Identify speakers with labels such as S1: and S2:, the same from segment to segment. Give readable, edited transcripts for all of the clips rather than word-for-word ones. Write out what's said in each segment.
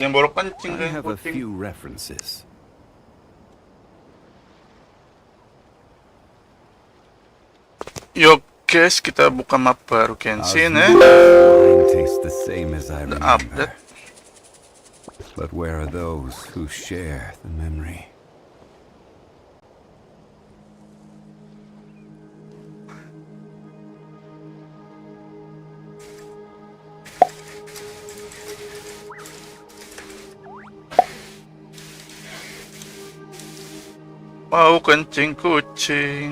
S1: Yang baru kencing
S2: I
S1: kayak
S2: have a
S1: kucing.
S2: few references.
S1: Yo guys, kita buka map baru Genshinn ya.
S2: Wine tastes the same as I
S1: Udah
S2: remember.
S1: update.
S2: But where are those who share the memory?
S1: Mau kencing kucing.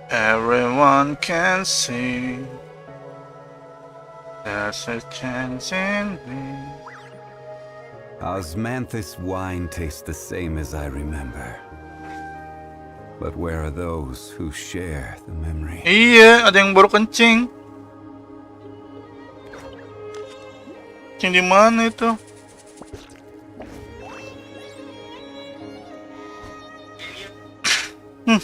S1: Everyone can see there's a chance in me.
S2: Osmanthus wine tastes the same as I remember. But where are those who share the memory?
S1: Iya, ada yang baru kencing. Kencing di mana itu? Hmm.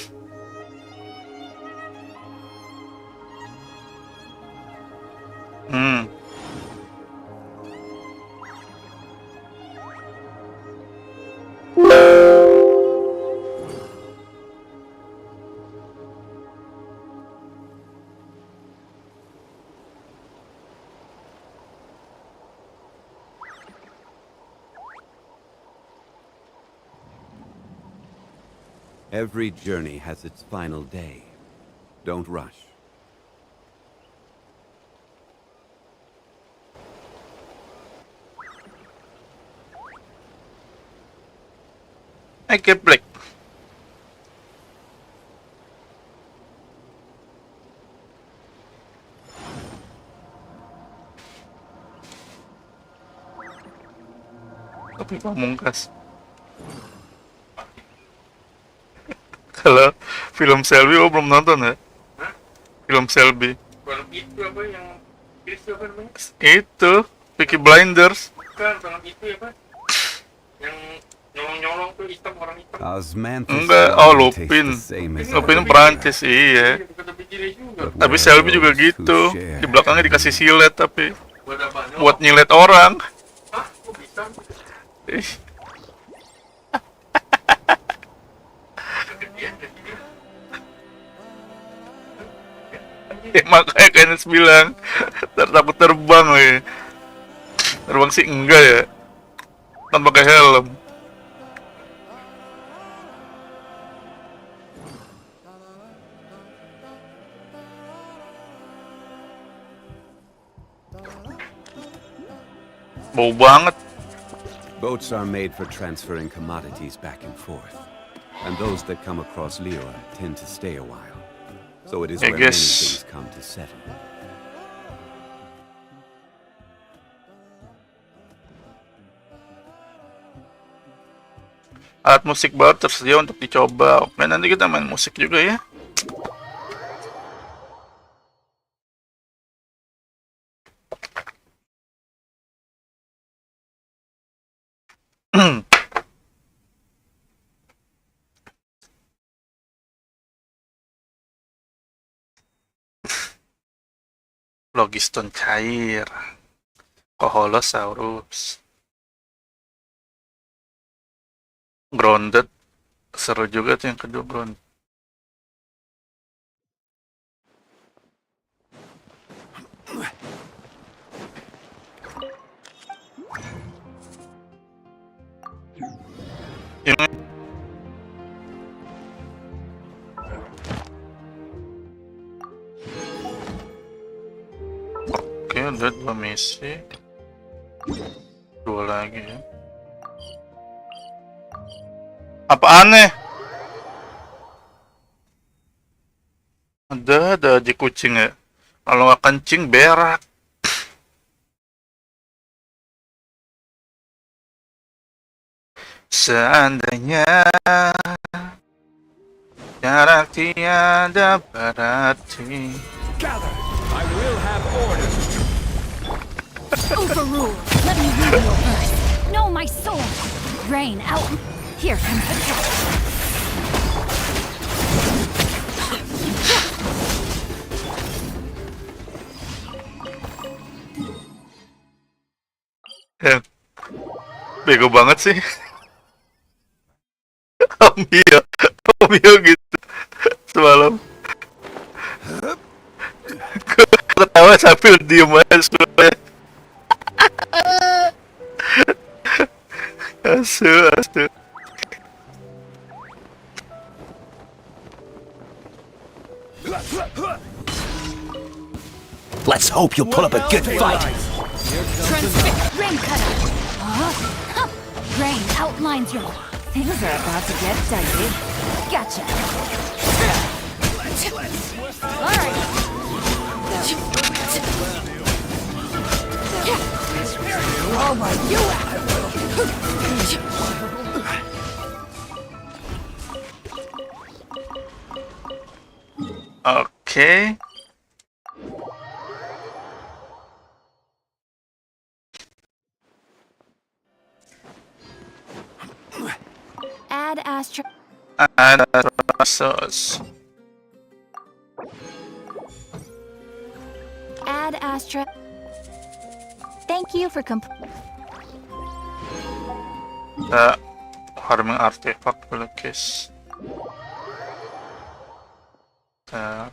S2: Every journey has its final day. Don't rush.
S1: I get black. Tapi pamungkas. Kalau film Selby lo belum nonton ya?
S3: Hah?
S1: Film Selby.
S3: Film itu apa yang Chris apa namanya?
S1: Itu Peaky Blinders.
S3: Bukan, film itu ya Pak? Yang nyolong-nyolong tuh hitam, orang hitam.
S2: Osmanthus
S1: Enggak,
S2: wine
S1: oh
S2: tastes
S1: Lupin.
S2: the same as I
S1: Lupin
S2: remember.
S1: Perancis, iya.
S3: Iya, bukan tapi dia juga.
S2: But
S1: Tapi
S2: where
S1: Selby
S2: are
S1: juga
S2: those who
S1: gitu.
S2: share
S1: Di belakangnya dikasih silet tapi
S3: Buat apa?
S1: buat nyilet orang.
S3: Hah? Kok bisa?
S1: Ih,
S3: Kegedean dari dia.
S1: ya, makanya Kenneth bilang takut terbang ya. Terbang sih enggak ya. Kan pakai helm. Bau banget.
S2: Boats are made for transferring commodities back and forth. And those that come across Liyue tend to stay a while. So it is
S1: I
S2: where many
S1: guess-
S2: things come to settle.
S1: Alat musik baru tersedia untuk dicoba. Oke, nanti kita main musik juga ya. Logiston cair. Koholosaurus. Grounded. Seru juga tuh yang kedua grounded. Ini oke, udah 2 misi. 2 lagi ya. Apa aneh? Ada aja kucing ya. Kalau nggak kencing berak. Seandainya jarak tiada berarti.
S4: Gather! I will have order!
S5: Overruled. Let me read your verse. No
S4: my soul! Rain out! Here comes the cat!
S1: Ya, bego banget sih. Ambil, ambil gitu semalam. Ketawa sambil diem aja sebenarnya. Asu.
S5: Let's hope you'll put up a good fight.
S4: Transfix rain cutter! Huh? Rain outlines your... Things are about to get dicey. Gotcha! Alright! Oh my, you!
S1: Oke.
S4: Add Astra...
S1: Ada sos.
S4: Add Astra... Thank you for
S1: Kita farming artefak dulu guys. Bentar.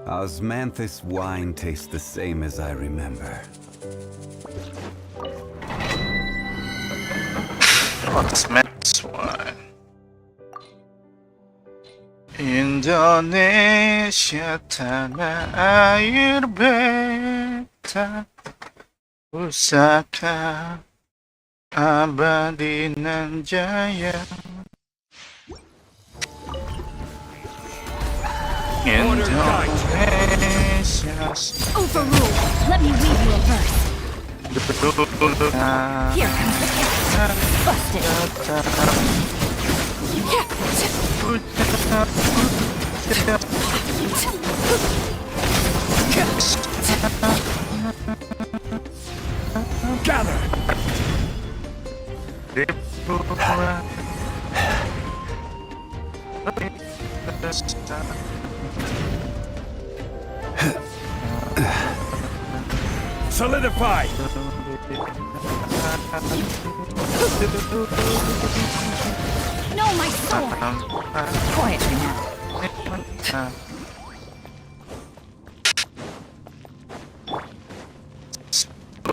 S2: Osmanthus wine tastes the same as I remember.
S1: Osmanthus wine. Indonesia tanah air beta, pusaka abadi nan jaya. Indonesia
S4: overrule. Let me read you a verse. Here comes the cat. Busted.
S5: Gather. Solidify.
S4: No, my sword. Quietly now.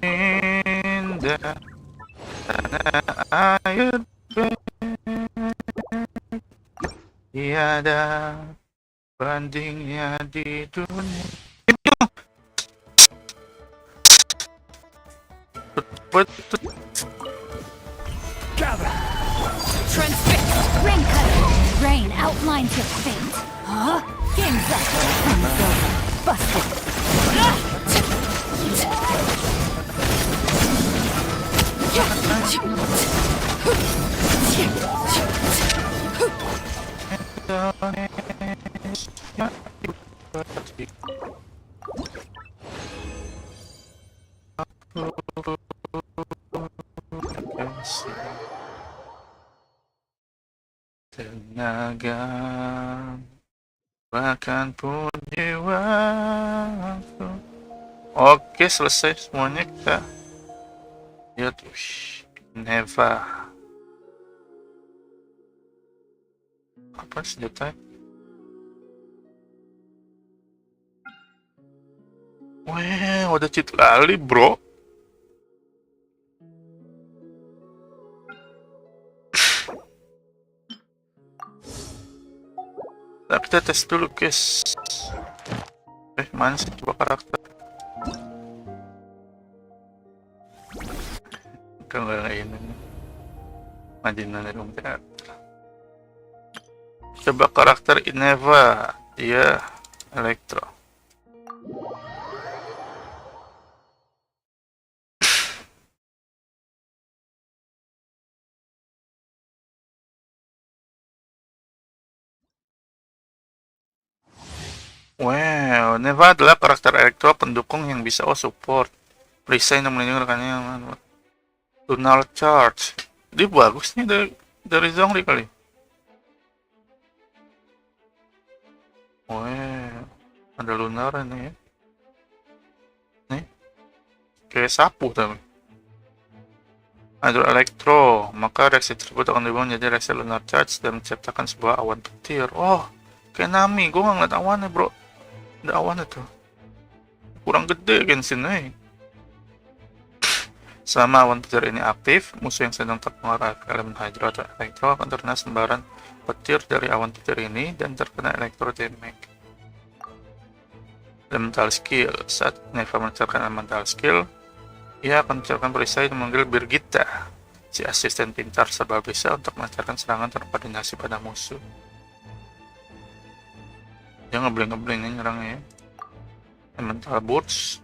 S1: Indah tanah air tiada bandingnya di dunia.
S5: Gather.
S4: Transfixed. Rain cutter. Rain outlines your fate. Huh? Game's up. Time's over. Busted.
S1: Tenaga bahkan pun jiwaku. Oke, selesai semuanya. Kita lihat. Neva apa senjata? Wah, udah cheat kali bro. Nah, kita tes dulu guys. Mana sih coba karakter? Kalau ini Majinan dong. Coba karakter Ineva, dia Elektro. Wow, Neva adalah karakter Elektro pendukung yang bisa support. Perisai yang melindungi rekannya yang Lunar Charge. Dia bagus nih dari Zhongli kali. Wah, ada lunar ini ya. Nih, kayak sapu tapi. Ada elektro, maka reaksi tersebut akan diubah menjadi reaksi lunar charge dan menciptakan sebuah awan petir. Oh, kayak Nami, gue nggak ngeliat awannya bro. Ada awannya tuh. Kurang gede Genshinn nih. Selama awan petir ini aktif, musuh yang sedang terpengaruh elemen hydro atau elektro akan terkena sembaran petir dari awan petir ini dan terkena elektro damage. Elemental skill. Saat Neva melancarkan elemental skill, ia akan melancarkan perisai dan memanggil Birgitta, si asisten pintar serba bisa, untuk melancarkan serangan terkoordinasi pada musuh. Dia ngebling-ngebling nih nyerangnya ya. Elemental boots.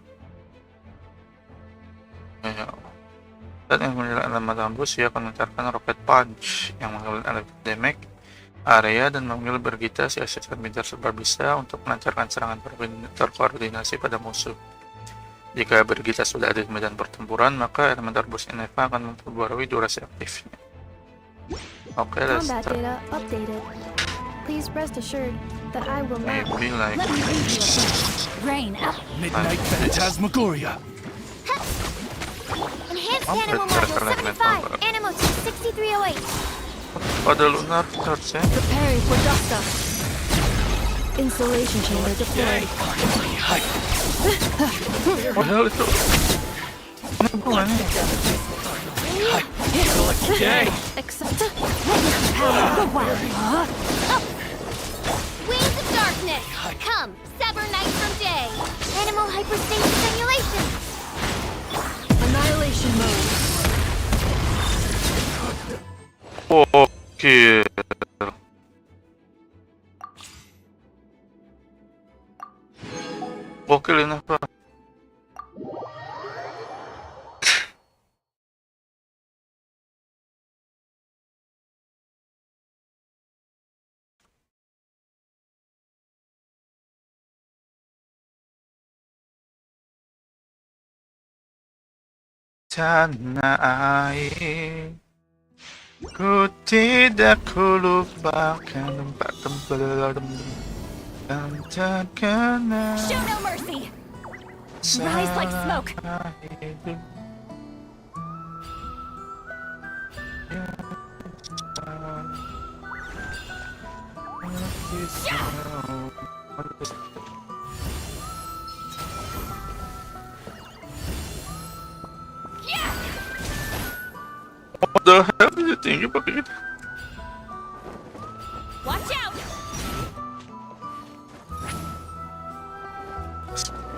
S1: Ya. Dan yang menyerang elemental boots, ia akan melancarkan rocket punch yang mengambil elektro damage area dan memanggil Birgitta, si asisten pintar serba bisa, untuk melancarkan serangan terkoordinasi pada musuh. Jika Birgitta sudah ada di medan pertempuran, maka elemental boost Neva akan memperbarui durasi aktifnya. Oke, let's
S6: Combat
S1: start.
S6: data updated. Please rest assured that I will not.
S1: Maybe like
S4: Let me read you a bit. Rain out.
S5: Midnight Phantasmagoria.
S6: Enhanced
S1: I'm
S6: animal
S1: prepared
S6: module
S1: for like
S6: 75,
S1: that.
S6: animal type 6308.
S1: ada lunar charge ya.
S6: Preparing for dust up. Insulation chamber deployed.
S1: Padahal itu ini bukannya
S6: Accept.
S4: Power of the wild.
S6: Wings of darkness. Come, sever night from day. Animal hyperstasis simulation. Annihilation mode.
S1: oke. Gokil ini apa? Tanah air, ku tidak lupakan tempat-tempat yang terkenal.
S4: Show no mercy. Rise like smoke.
S1: What the hell dia tinggi pakai gitu?
S4: Watch out.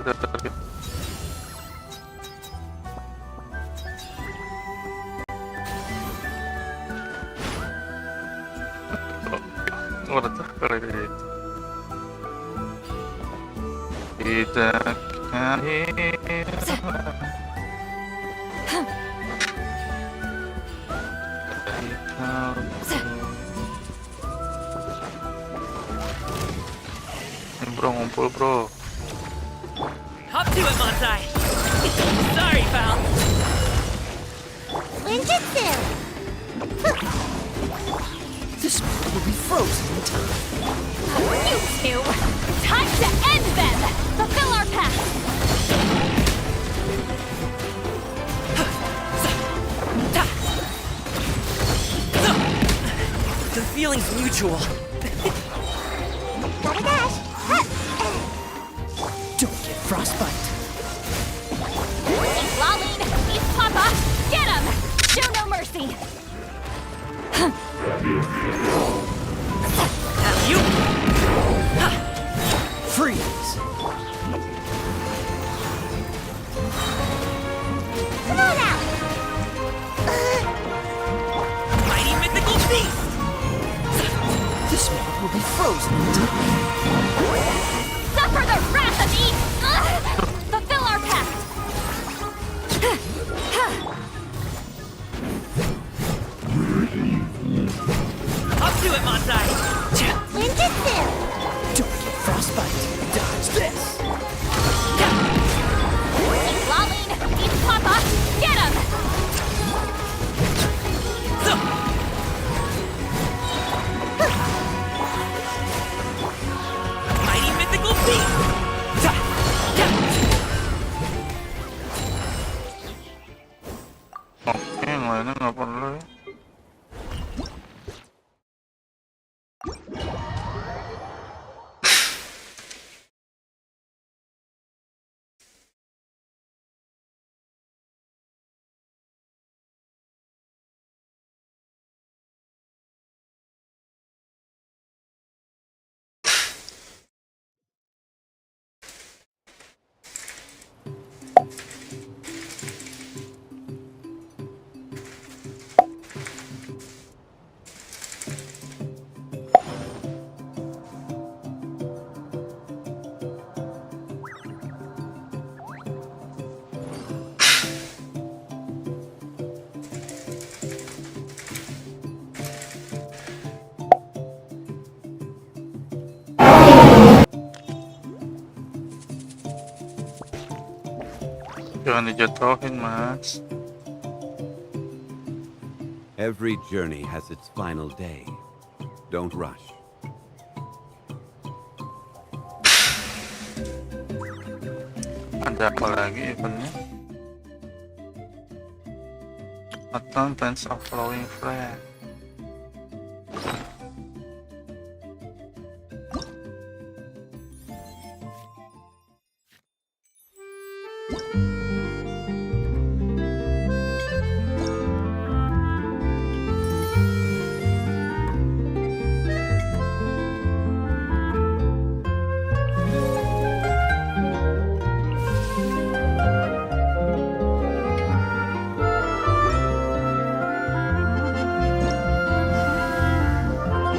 S1: Udah target. Oh, udah kalau itu. Kita akan bro, ngumpul bro.
S7: Hop to it, Montai. Sorry, pal.
S6: Ninjutsu.
S7: This will be frozen in time.
S4: You two. Time to end them. Fulfill our path.
S7: The feeling's mutual.
S6: Gotta dash.
S7: Don't get frostbite.
S4: Lolline, East Papa, get him. Show no mercy.
S7: Now you. Freeze. frozen in time.
S6: Suffer the wrath of each! Fulfill our pact!
S7: Up to it, Montai!
S6: Ninjutsu!
S7: Don't get frostbite. Dodge this.
S6: Keep lolling! Each papa! Get him!
S7: Mighty mythical beast!
S1: Oke, yang lainnya nggak perlu ya. Jangan dijatuhin, Mas.
S2: Every journey has its final day. Don't rush.
S1: Ada apa lagi eventnya? Atau plans of following flag.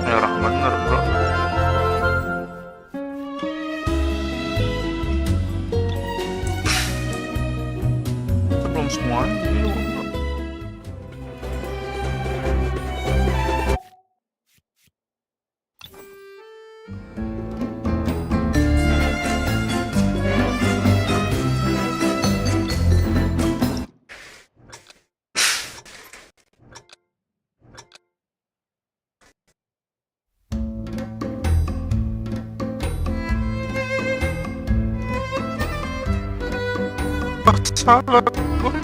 S1: Merah bener, bro. Itu belum semuanya, bro. Salah gue.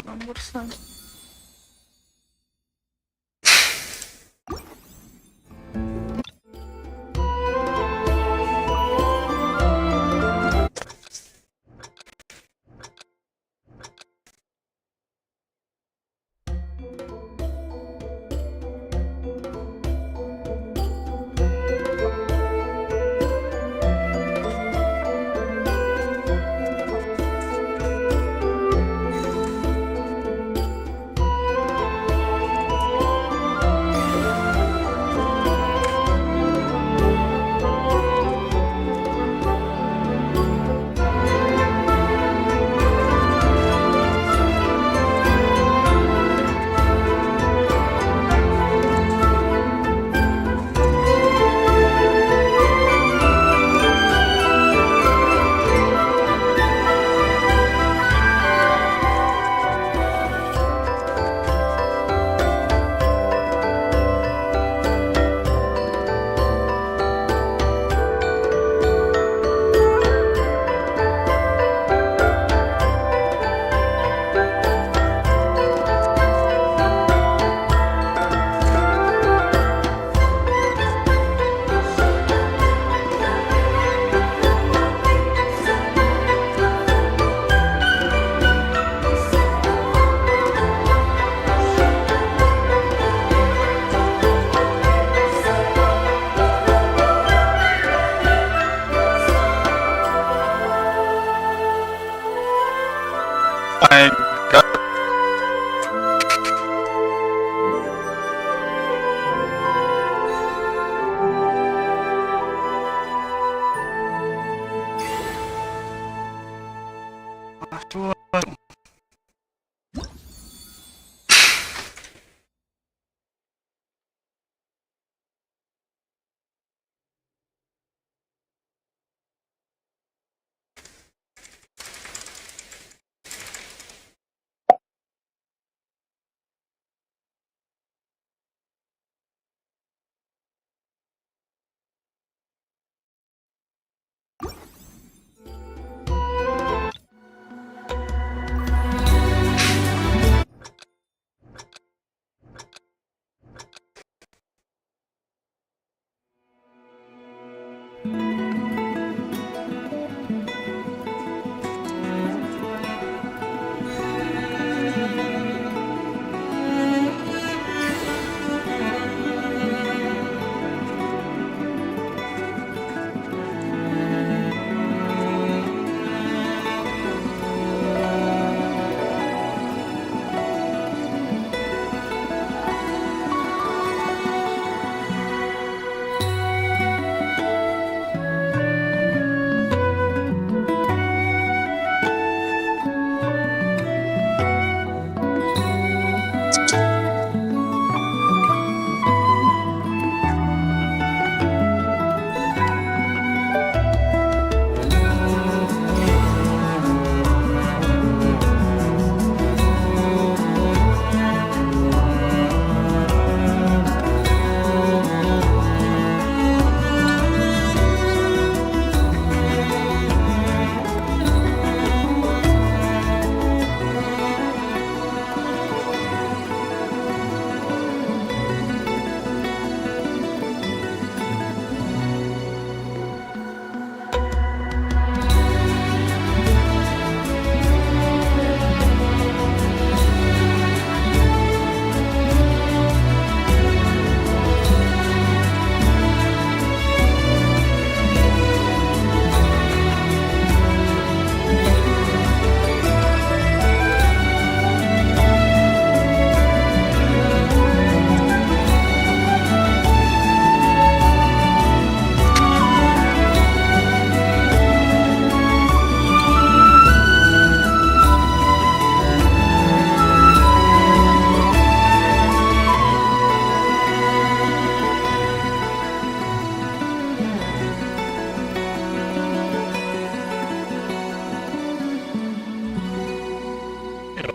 S1: Nomor 1. my god. Aduh.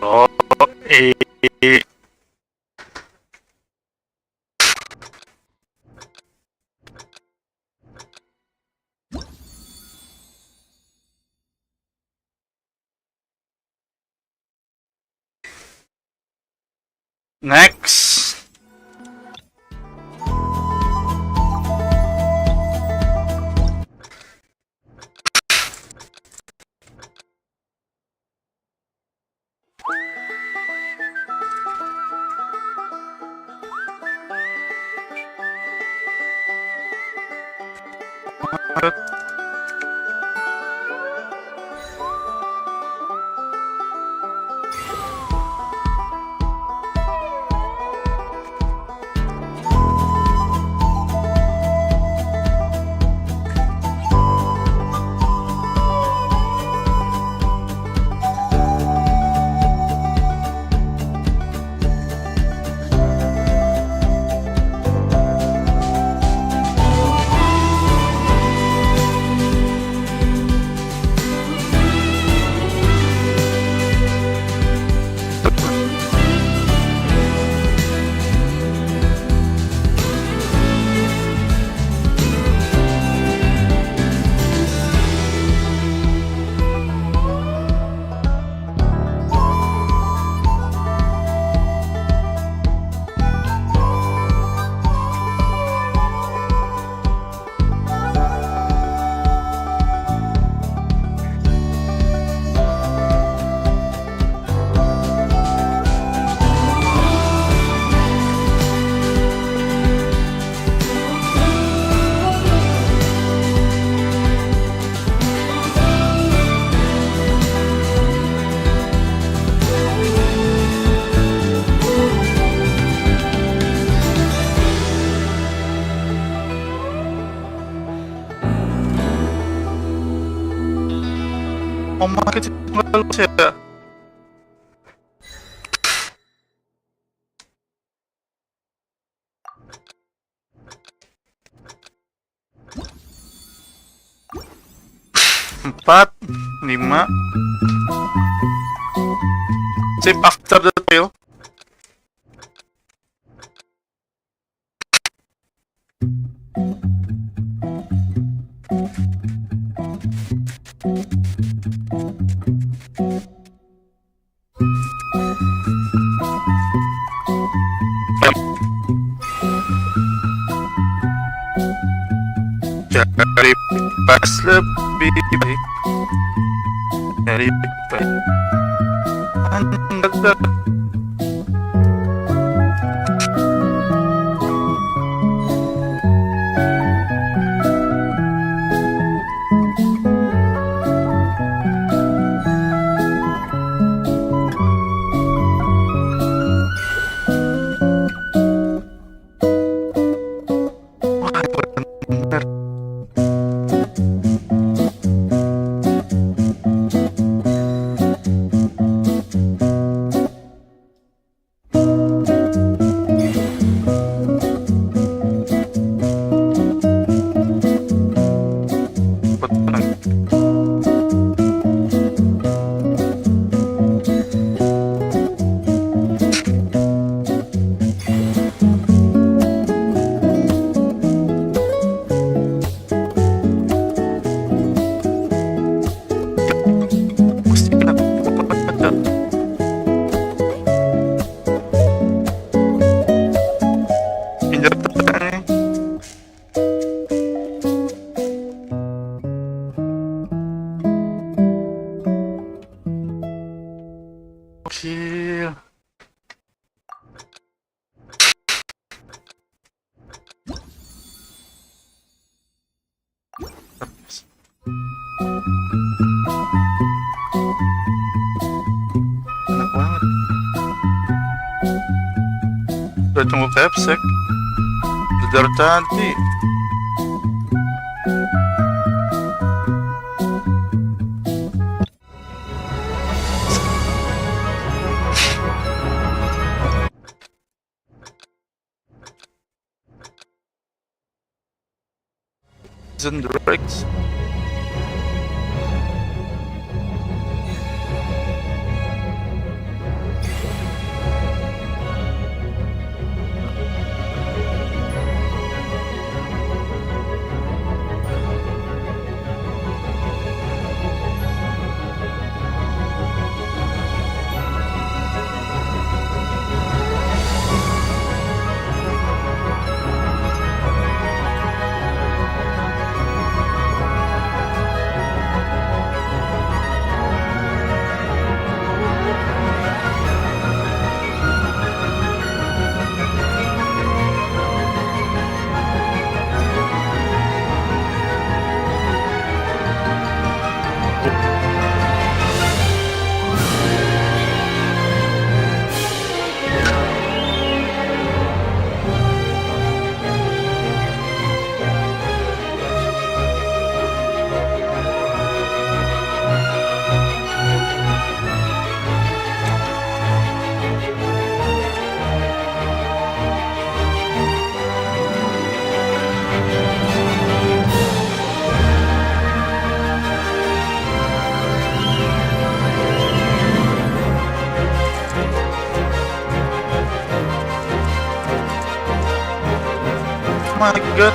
S1: Oh, next. Oma kecil nggak lucu ya? Empat, lima. Save after the tail. Cari pas lebih baik. Cari pas. Anda wah, bener. Pasti kena baca. Pinjam tanya. Gokil. Enak banget. Udah tunggu kepsek. Dari tadi. Zendrax. My god.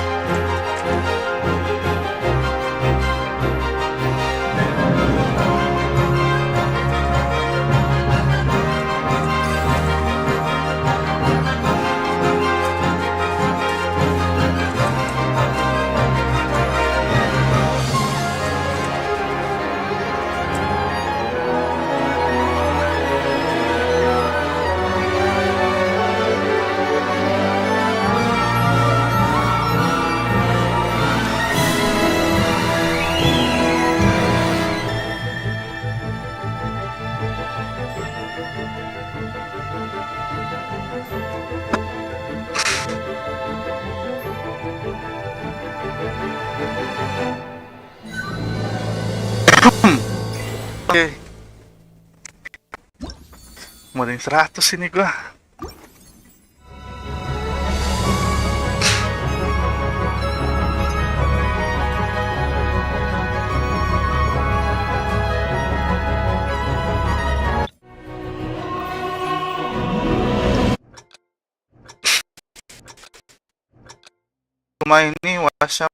S1: Oke. Modern 100 ini gua. Rumah ini Wasya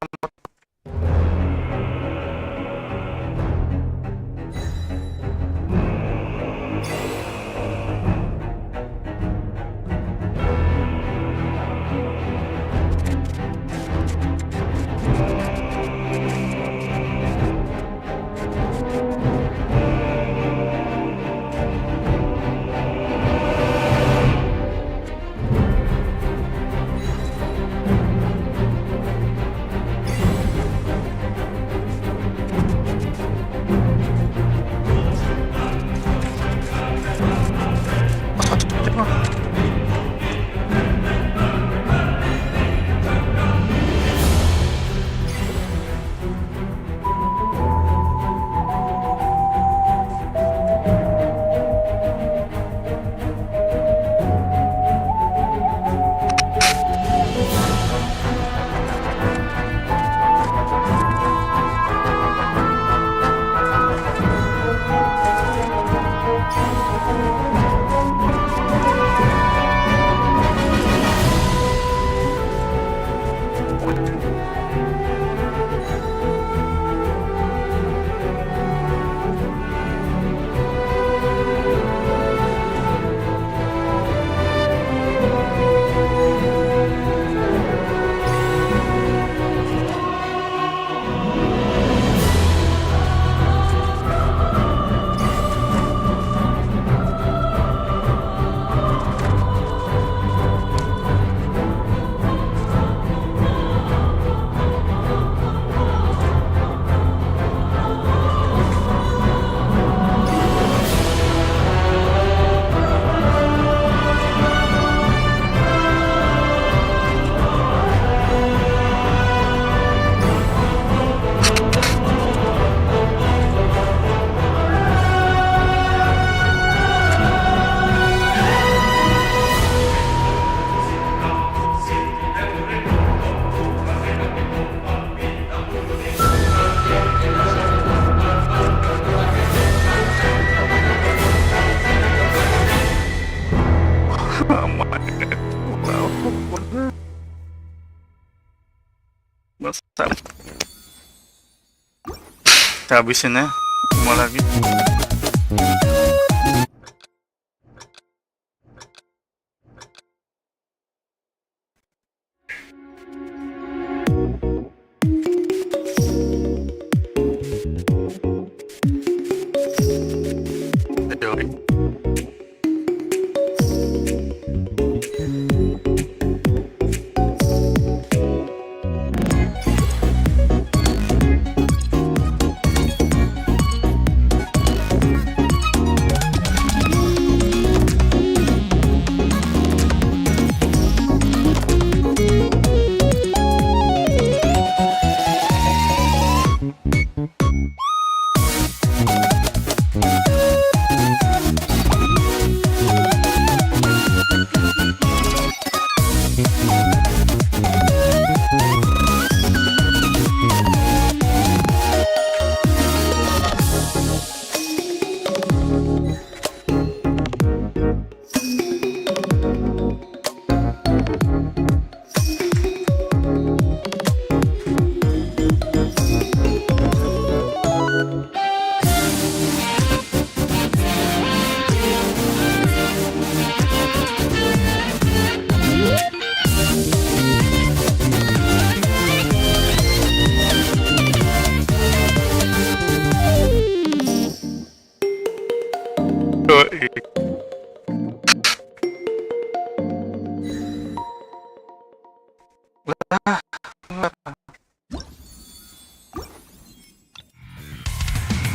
S1: kita habisin ya, semua lagi.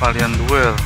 S1: Kalian duel.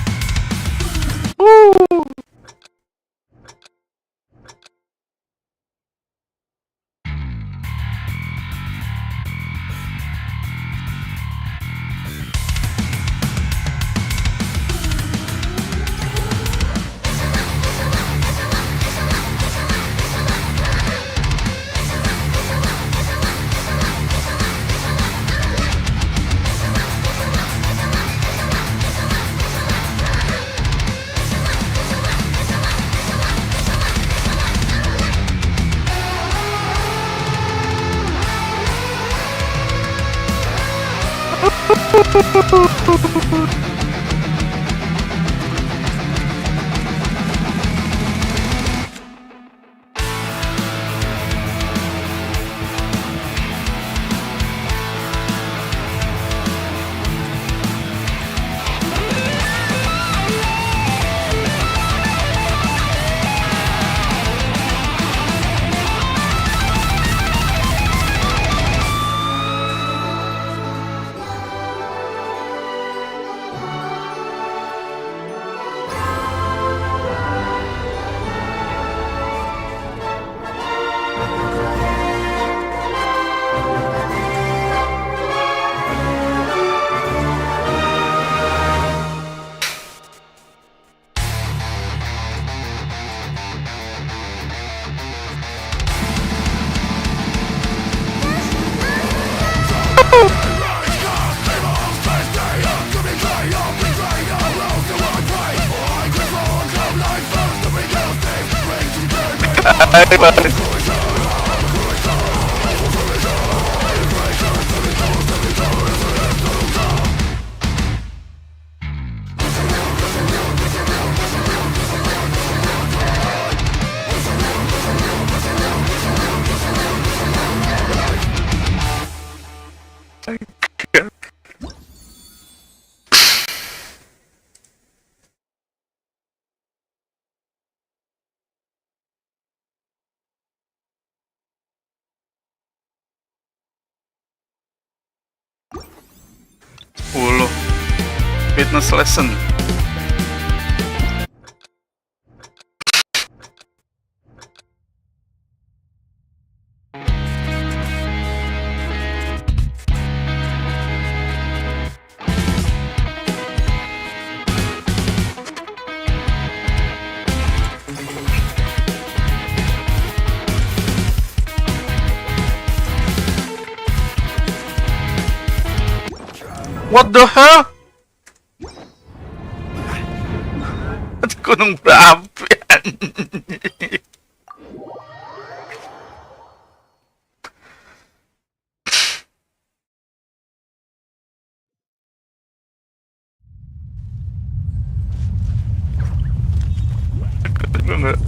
S1: Fitness lesson. What the hell? Gunung berapi. Enggak.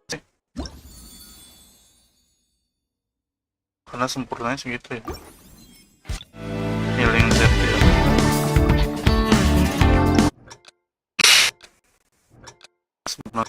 S1: Sih. Karena sempurnanya segitu ya. Healing set ya. Semua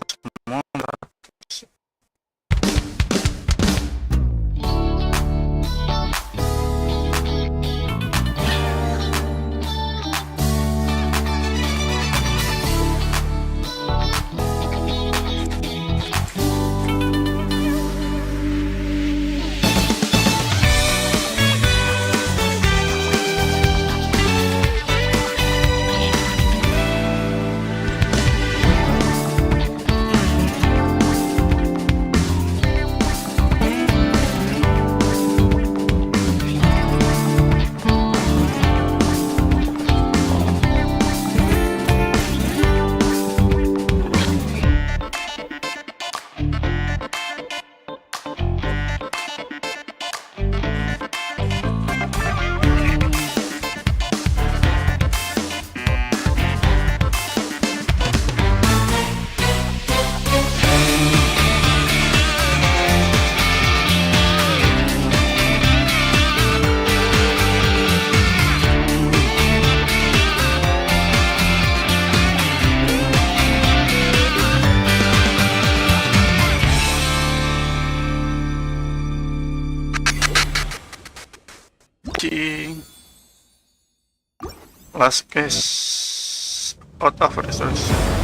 S1: anjing. Last case out of resource.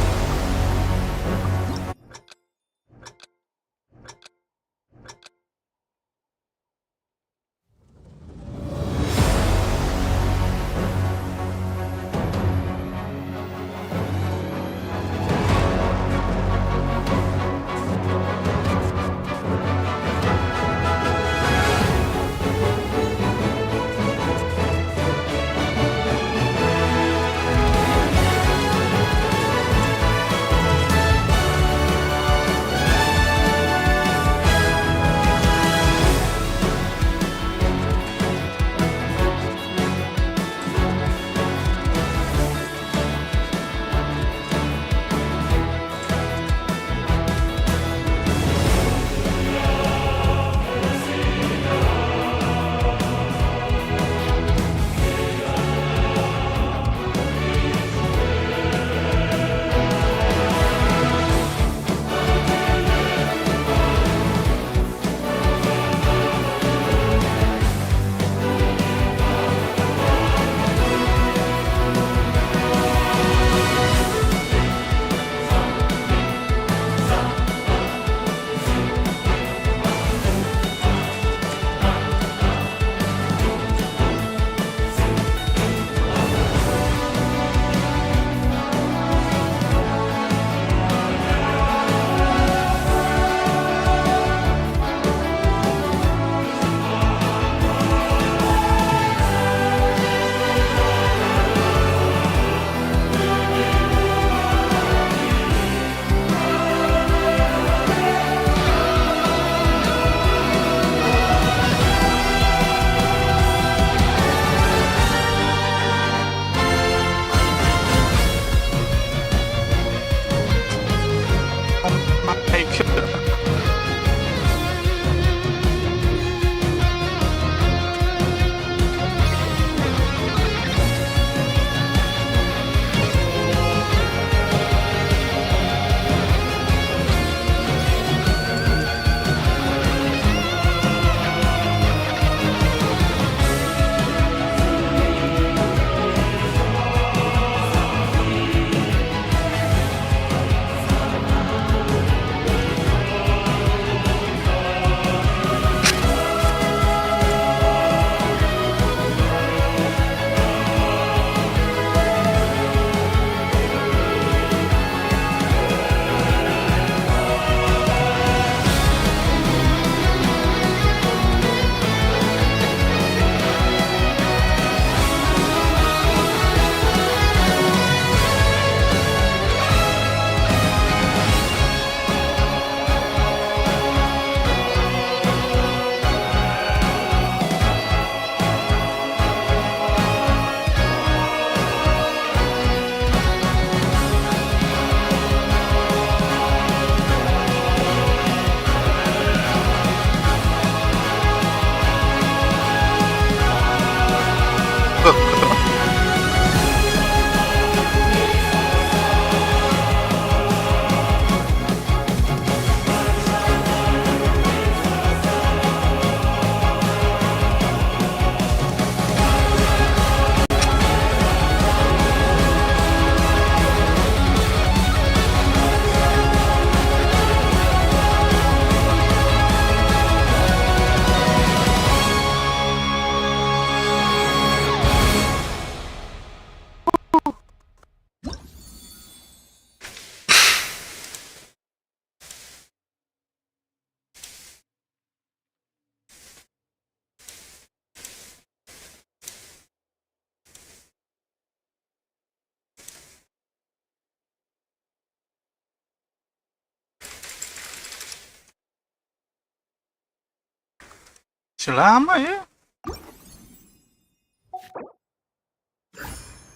S1: Selama ya.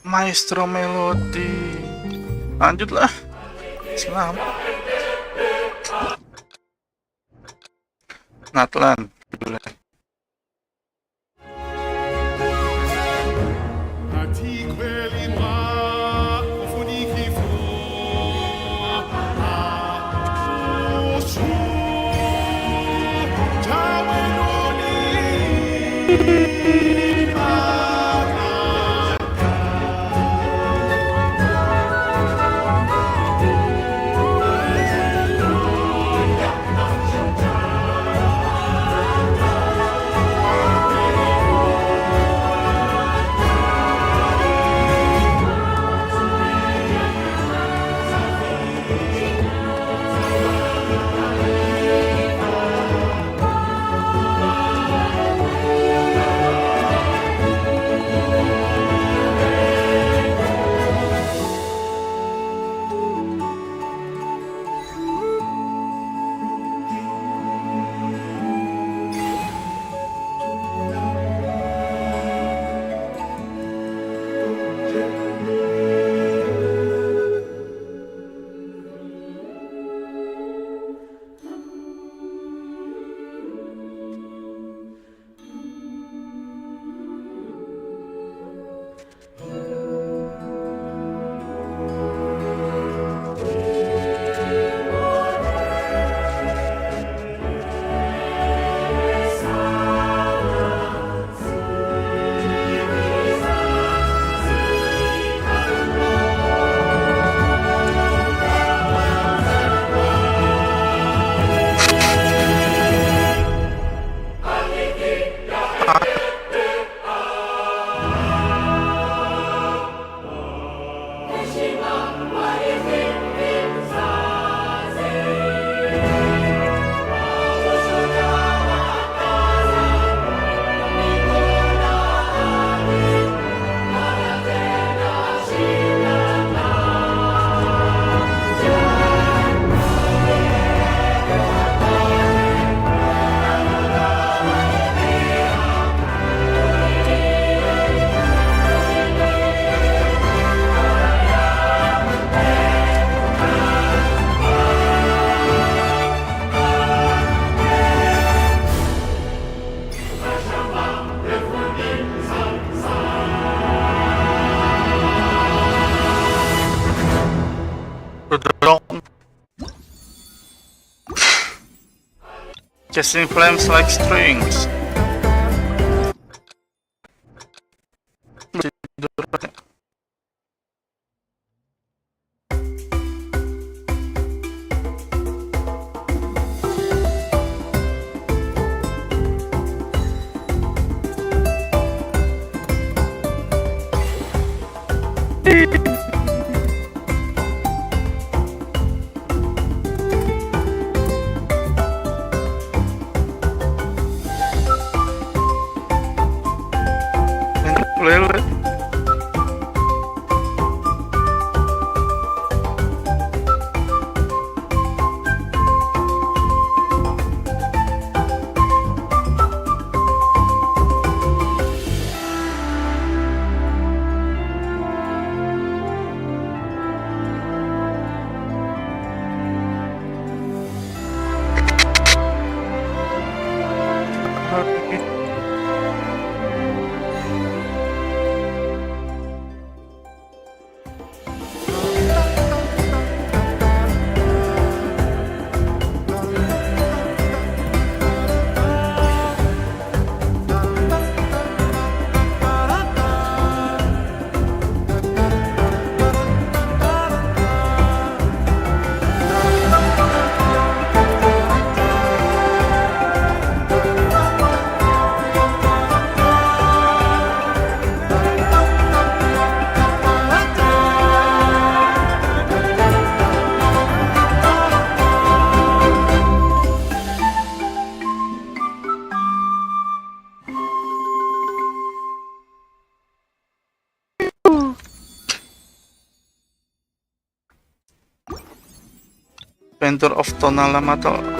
S1: Maestro Melodi. Lanjutlah. Selamat. Natlan. Judulnya. Casting flames like strings. Lele. Venture of Tonalamato.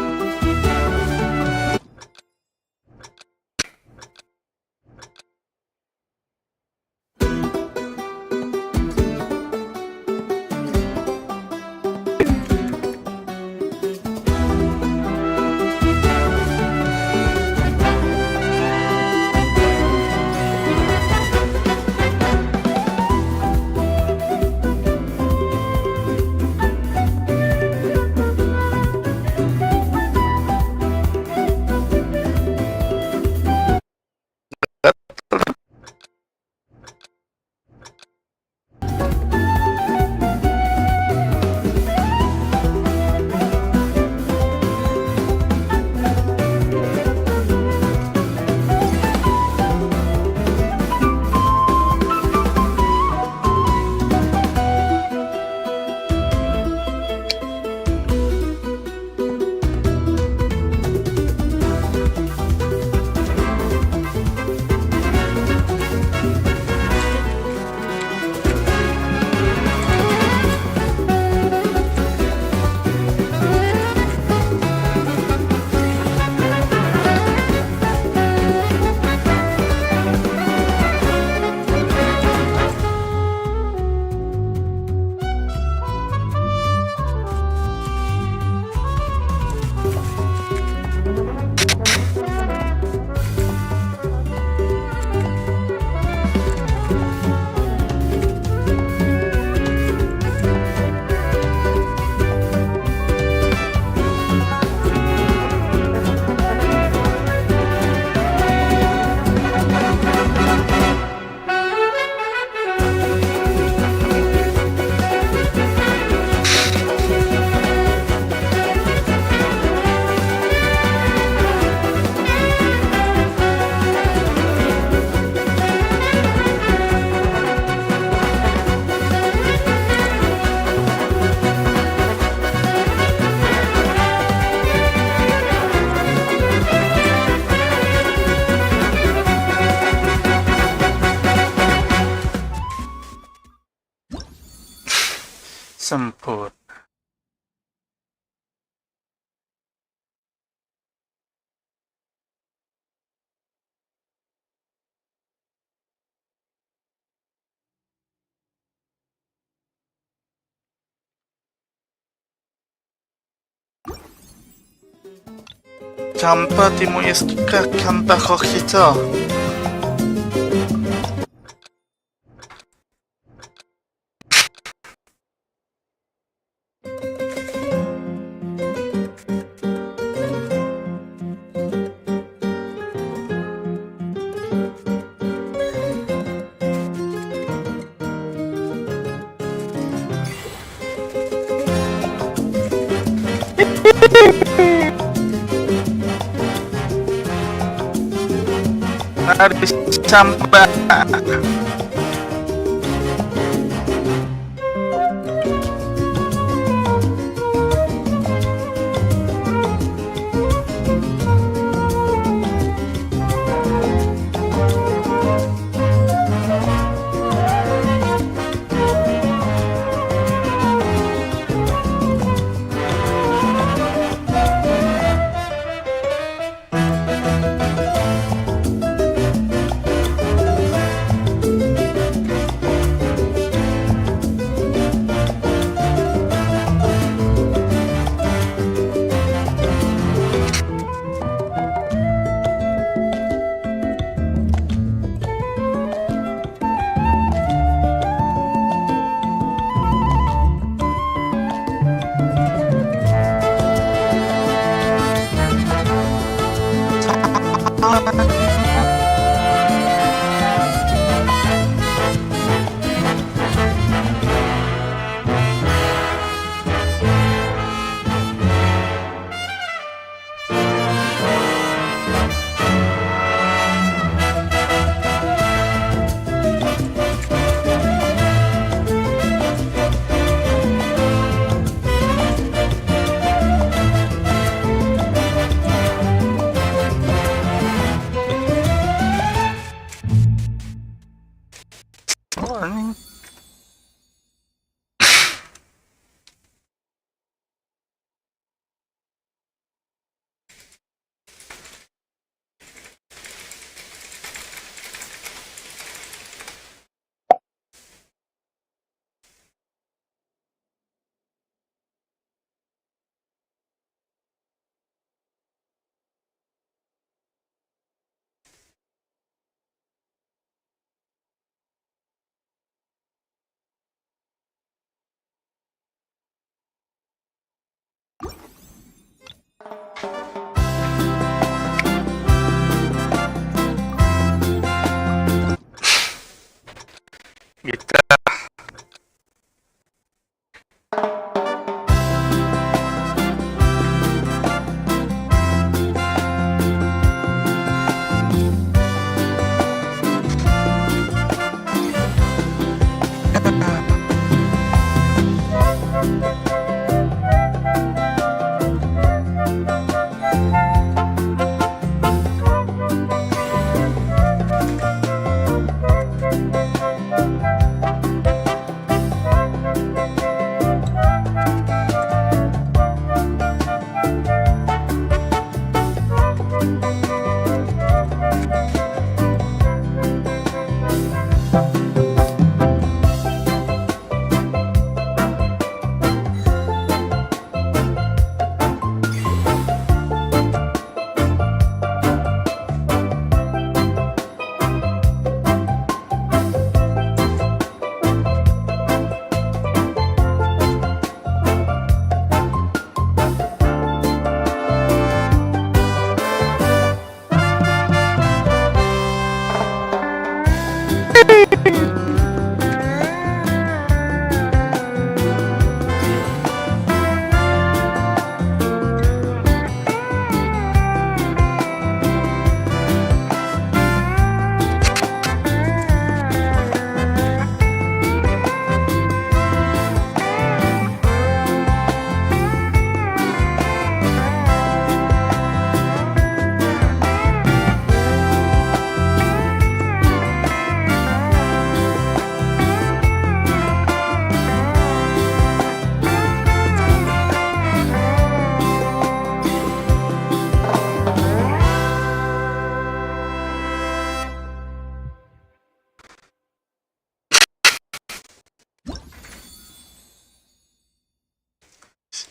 S1: Sempurna. Kampa timu iskika kampa kokito. dari sampah. Warning. Kita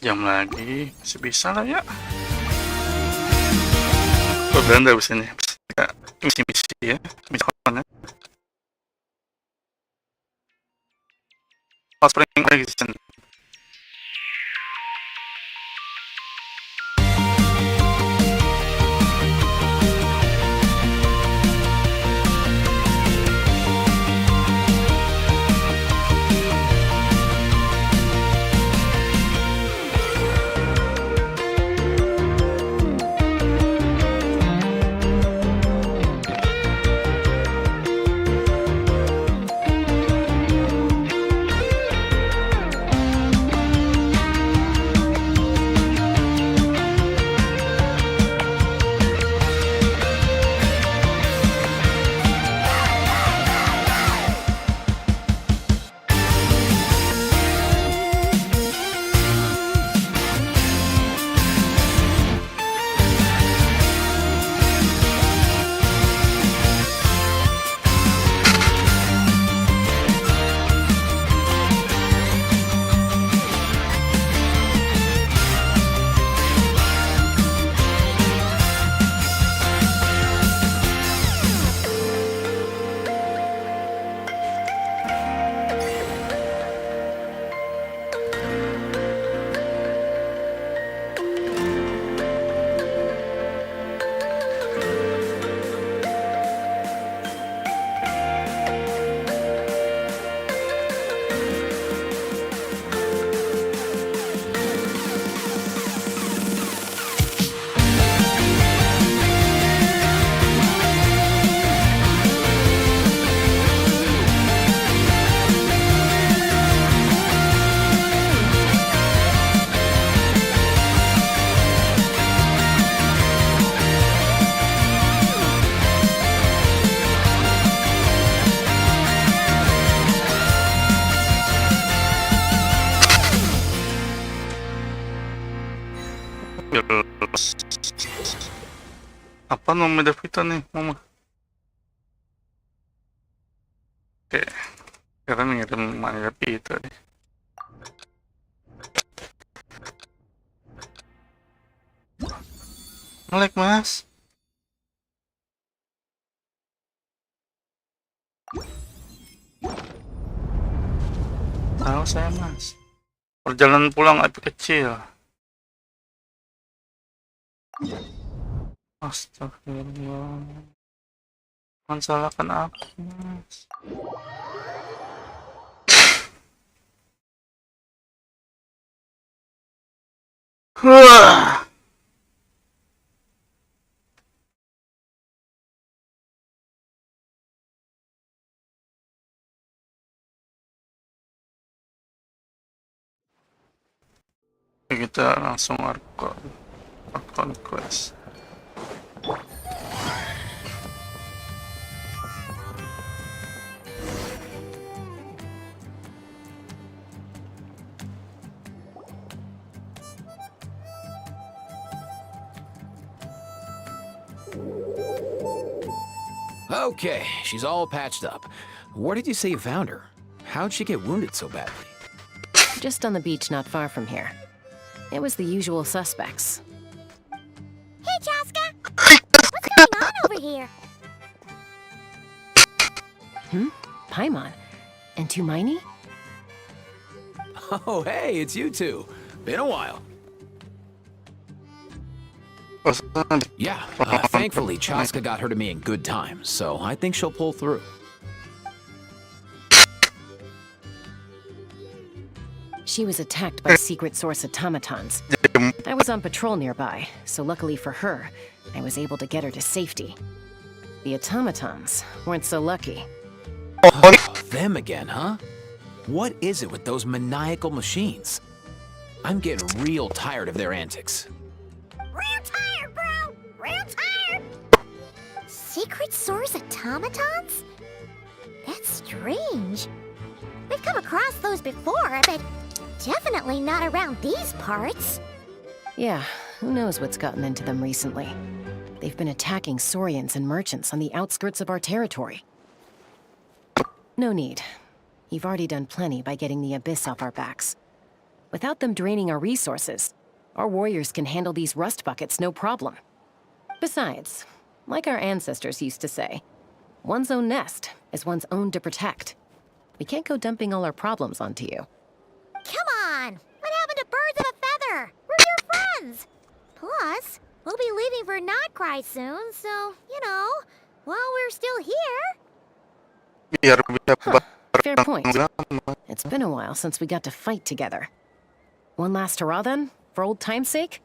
S1: sejam lagi masih bisa lah ya. Oh, beranda bisa nih. Misi-misi ya. Misi apa ya? Hot Spring Resistance. Apa nomor Davita nih, Mama? Oke, sekarang ngirim manggil itu nih. Nge-lag, Mas. Tahu saya, Mas. Perjalanan pulang api kecil. Astagfirullah. Jangan salahkan aku, Mas. Wah. Kita langsung Arkon quest.
S8: Okay, she's all patched up. Where did you say you found her? How'd she get wounded so badly?
S9: Just on the beach not far from here. It was the usual suspects.
S6: Hey, Chaska! What's going on over here?
S9: Paimon. And Tumaini?
S8: Oh, hey, it's you two. Been a while. Yeah, thankfully, Chaska got her to me in good time, so I think she'll pull through.
S9: She was attacked by secret source automatons. I was on patrol nearby, so luckily for her, I was able to get her to safety. The automatons weren't so lucky.
S8: Them again, huh? What is it with those maniacal machines? I'm getting real tired of their antics.
S6: Real tired, bro! Real tired! Secret source automatons? That's strange. We've come across those before, but definitely not around these parts.
S9: Yeah, who knows what's gotten into them recently. They've been attacking Saurians and merchants on the outskirts of our territory. No need. You've already done plenty by getting the Abyss off our backs. Without them draining our resources, our warriors can handle these rust buckets no problem. Besides, like our ancestors used to say, one's own nest is one's own to protect. We can't go dumping all our problems onto you.
S6: Come on! What happened to birds of a feather? We're your friends! Plus, we'll be leaving for Notcry soon, so, you know, while we're still here...
S1: Biar bisa
S9: Fair point. It's been a while since we got to fight together. One last hurrah then, for old time's sake?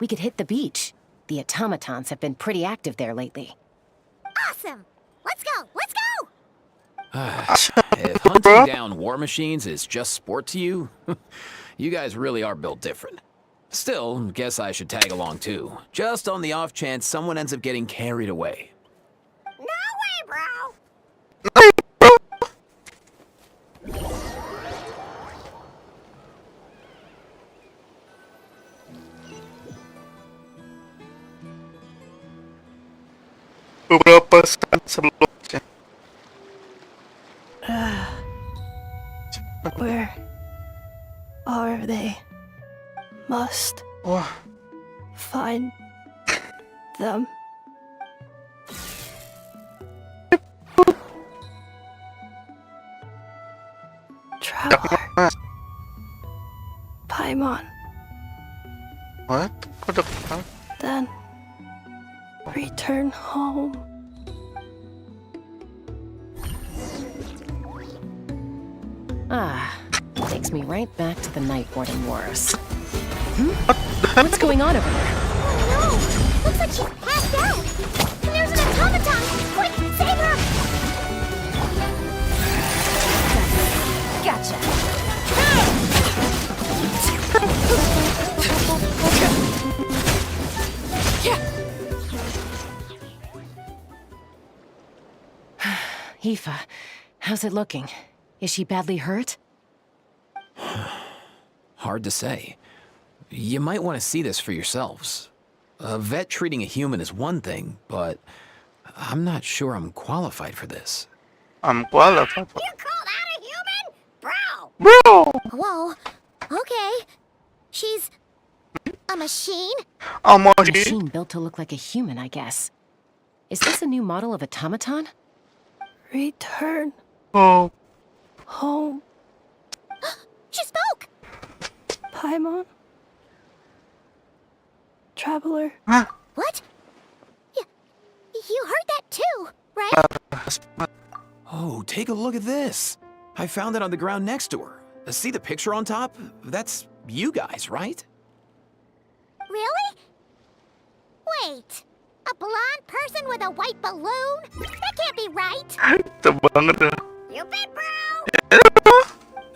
S9: We could hit the beach. The automatons have been pretty active there lately.
S6: Awesome! Let's go! Let's go!
S8: If hunting down war machines is just sport to you, you guys really are built different. Still, guess I should tag along too, just on the off chance someone ends up getting carried away.
S6: No way, bro!
S1: beberapa saat sebelumnya.
S10: Where are they? Must
S1: Wah,
S10: find them. Traveler. Paimon.
S1: what? Kok dekat?
S10: Then return home.
S9: Ah, takes me right back to the Night Warden Wars. What's going on over there?
S6: Oh no! Looks like she's passed out! And there's an automaton! Quick, save her!
S4: Gotcha.
S9: Aoife, how's it looking? Is she badly hurt?
S8: Hard to say. You might want to see this for yourselves. A vet treating a human is one thing, but I'm not sure I'm qualified for this.
S1: I'm qualified.
S6: You called out a human? Bro!
S1: Bro!
S6: Whoa. Okay. She's a machine?
S1: A
S9: A
S1: machine?
S9: machine built to look like a human, I guess. Is this a new model of automaton?
S10: Return
S1: Oh.
S10: home,
S6: She spoke!
S10: Paimon. Traveler.
S1: Huh?
S6: What? You heard that too, right?
S8: Oh, take a look at this. I found it on the ground next to her. See the picture on top? That's you guys, right?
S6: Really? Wait. A blonde person with a white balloon? That can't be right.
S1: Ito banget ah.
S6: You bet, bro!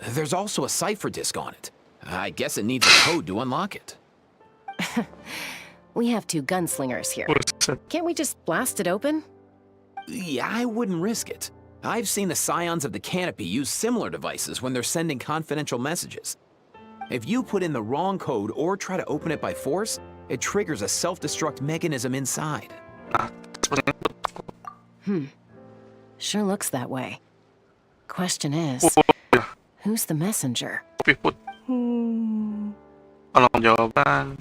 S8: There's also a cipher disk on it. I guess it needs a code to unlock it.
S9: We have 2 gunslingers here.
S1: Buset.
S9: Can't we just blast it open?
S8: Yeah, I wouldn't risk it. I've seen the scions of the canopy use similar devices when they're sending confidential messages. If you put in the wrong code or try to open it by force, it triggers a self-destruct mechanism inside.
S9: Sure looks that way. Question is, who's the messenger?
S1: Piput. Alam jawaban.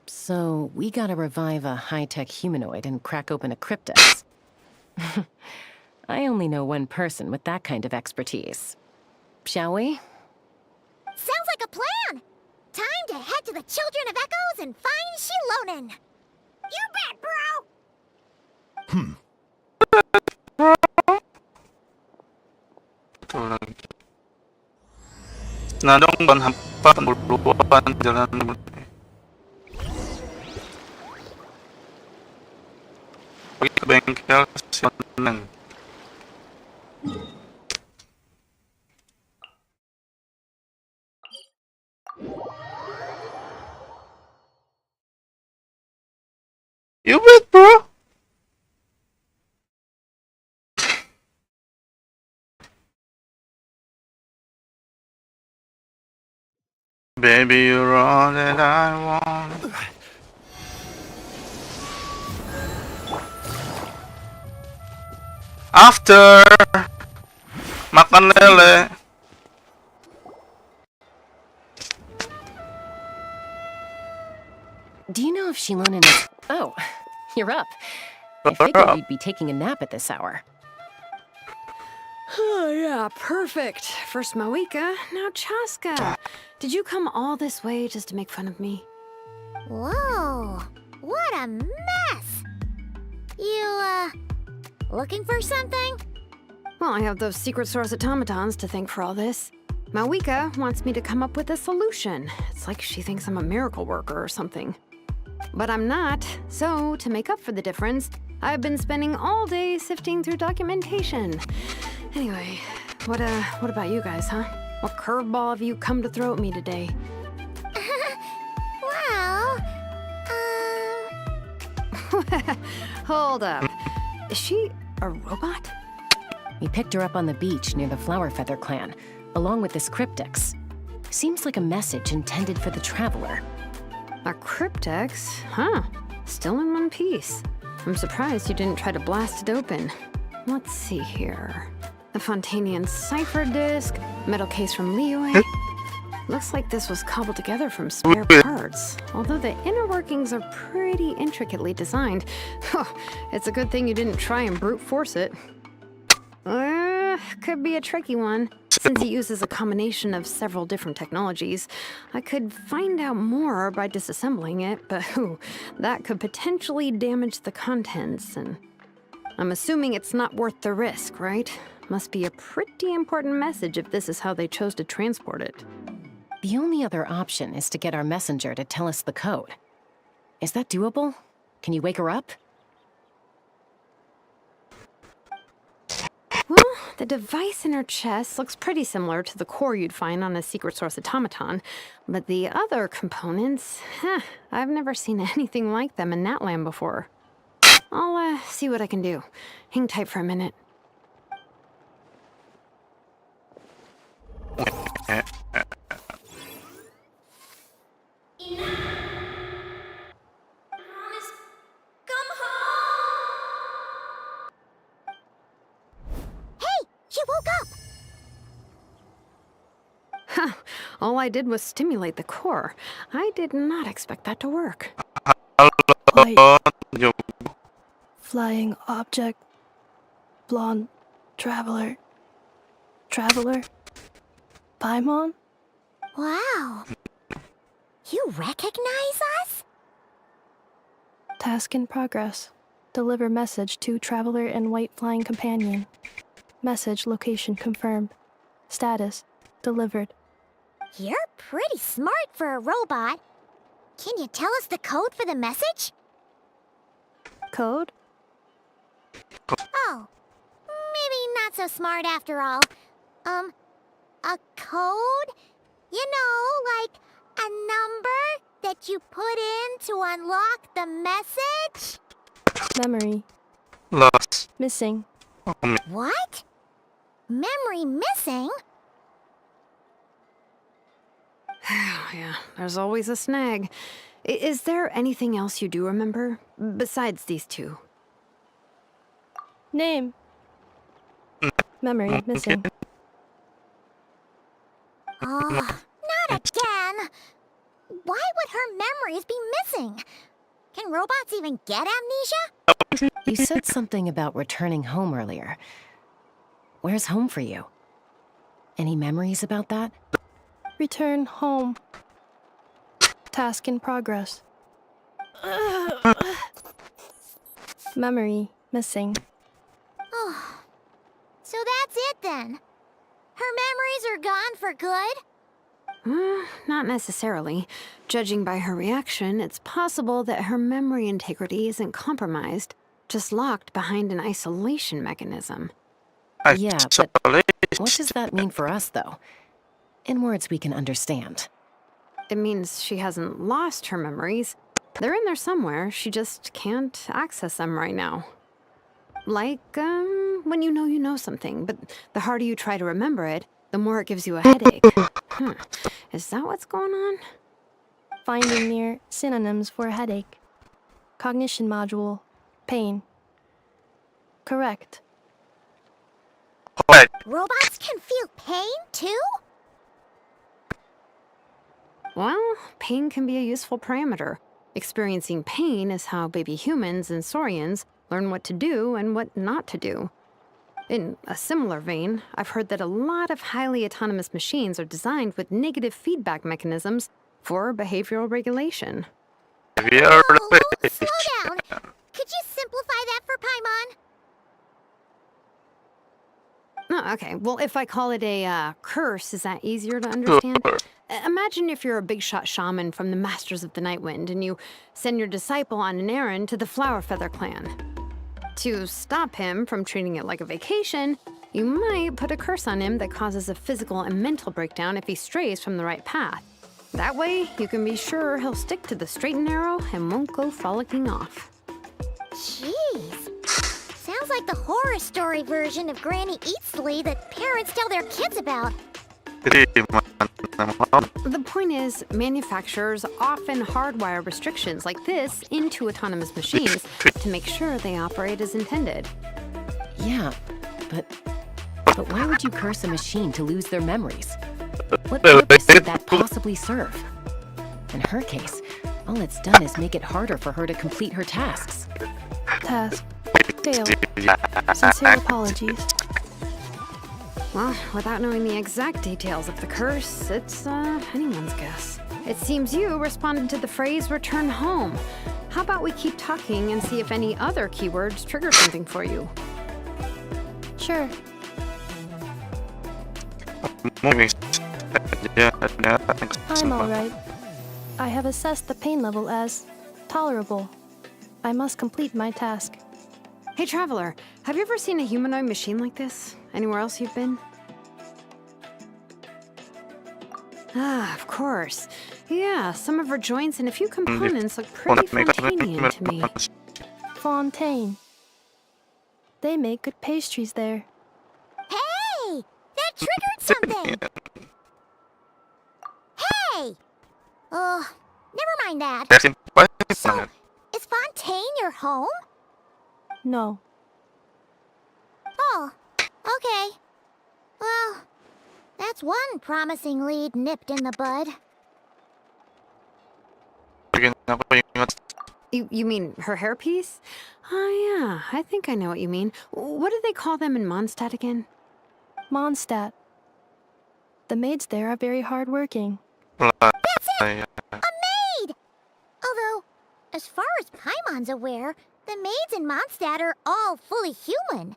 S9: So, we gotta revive a high-tech humanoid and crack open a cryptex. I only know one person with that kind of expertise. Shall we?
S6: Sounds like a plan! Time to head to the Children of Echoes and find Shilonen! You bet, bro!
S1: Ito lagi. Nadong ban hampa lupa jalan. Pergi ke bengkel Jangan. You bet, bro. Baby, you're all that I want. After makan lele.
S9: Do you know if Shilonen is... Oh, you're up. I figured you'd be taking a nap at this hour.
S11: Oh, yeah, perfect. First Mawika, now Chaska. Did you come all this way just to make fun of me?
S6: Whoa, what a mess! You, looking for something?
S11: Well, I have those secret source automatons to thank for all this. Mawika wants me to come up with a solution. It's like she thinks I'm a miracle worker or something. But I'm not, so to make up for the difference, I've been spending all day sifting through documentation. Anyway, what about you guys, huh? What curveball have you come to throw at me today?
S6: Well,
S11: Hold up. Is she a robot?
S9: We picked her up on the beach near the Flowerfeather clan, along with this cryptex. Seems like a message intended for the traveler.
S11: A cryptex? Huh. Still in one piece. I'm surprised you didn't try to blast it open. Let's see here. The Fontanian cipher disk, metal case from Liyue. Looks like this was cobbled together from spare parts. Although the inner workings are pretty intricately designed. It's a good thing you didn't try and brute force it. Could be a tricky one. Since it uses a combination of several different technologies, I could find out more by disassembling it, but that could potentially damage the contents, and I'm assuming it's not worth the risk, right? Must be a pretty important message if this is how they chose to transport it.
S9: The only other option is to get our messenger to tell us the code. Is that doable? Can you wake her up?
S11: Well, the device in her chest looks pretty similar to the core you'd find on a secret source automaton, but the other components, I've never seen anything like them in Natland before. I'll see what I can do. Hang tight for a minute.
S6: You woke up!
S11: Huh. All I did was stimulate the core. I did not expect that to work.
S10: White,
S1: Yung
S10: flying object, blonde, traveler, Paimon?
S6: Wow. You recognize us?
S10: Task in progress. Deliver message to traveler and white flying companion. Message location confirmed. Status delivered.
S6: You're pretty smart for a robot. Can you tell us the code for the message?
S10: Code?
S6: Oh, maybe not so smart after all. A code? You know, like a number that you put in to unlock the message?
S10: Memory
S1: lost.
S10: missing.
S6: What? Memory missing?
S11: Yeah, there's always a snag. Is there anything else you do remember? Besides these two?
S10: Name. Memory missing.
S6: Oh, not again! Why would her memories be missing? Can robots even get amnesia?
S9: You said something about returning home earlier. Where's home for you? Any memories about that?
S10: Return home. Task in progress. Memory missing.
S6: Oh, so that's it then. Her memories are gone for good?
S11: Not necessarily. Judging by her reaction, it's possible that her memory integrity isn't compromised, just locked behind an isolation mechanism.
S9: Yeah, but what does that mean for us, though? In words we can understand.
S11: It means she hasn't lost her memories. They're in there somewhere, she just can't access them right now. Like, when you know something, but the harder you try to remember it, the more it gives you a headache. Is that what's going on?
S10: Finding near synonyms for headache. Cognition module. Pain. Correct.
S6: Robots can feel pain too?
S11: Well, pain can be a useful parameter. Experiencing pain is how baby humans and saurians learn what to do and what not to do. In a similar vein, I've heard that a lot of highly autonomous machines are designed with negative feedback mechanisms for behavioral regulation.
S6: Whoa, slow down. Could you simplify that for Paimon?
S11: Oh, okay, well, if I call it a curse, is that easier to understand? Imagine if you're a big shot shaman from the Masters of the Nightwind and you send your disciple on an errand to the Flower Feather clan. To stop him from treating it like a vacation, you might put a curse on him that causes a physical and mental breakdown if he strays from the right path. That way, you can be sure he'll stick to the straight and narrow and won't go frolicking off.
S6: Jeez. Sounds like the horror story version of Granny Eatsley that parents tell their kids about.
S11: The point is, manufacturers often hardwire restrictions like this into autonomous machines to make sure they operate as intended.
S9: Yeah, but why would you curse a machine to lose their memories? What purpose would that possibly serve? In her case, all it's done is make it harder for her to complete her tasks.
S10: Task failed. Sincere apologies.
S11: Well, without knowing the exact details of the curse, it's anyone's guess. It seems you responded to the phrase return home. How about we keep talking and see if any other keywords trigger something for you?
S10: Sure. I'm alright. I have assessed the pain level as tolerable. I must complete my task.
S11: Hey, Traveler, have you ever seen a humanoid machine like this? Anywhere else you've been? Ah, of course. Yeah, some of her joints and a few components look pretty Fontanian to me.
S10: Fontaine. They make good pastries there.
S6: Hey! That triggered something! Hey! Oh, never mind that. So, is Fontaine your home?
S10: No.
S6: Oh, okay. That's one promising lead nipped in the bud.
S1: Bigyan ako ingat.
S11: You mean her hairpiece? Oh, yeah, I think I know what you mean. What do they call them in Mondstadt again?
S10: Mondstadt. The maids there are very hardworking.
S6: That's it! A maid! Although, as far as Paimon's aware, the maids in Mondstadt are all fully human.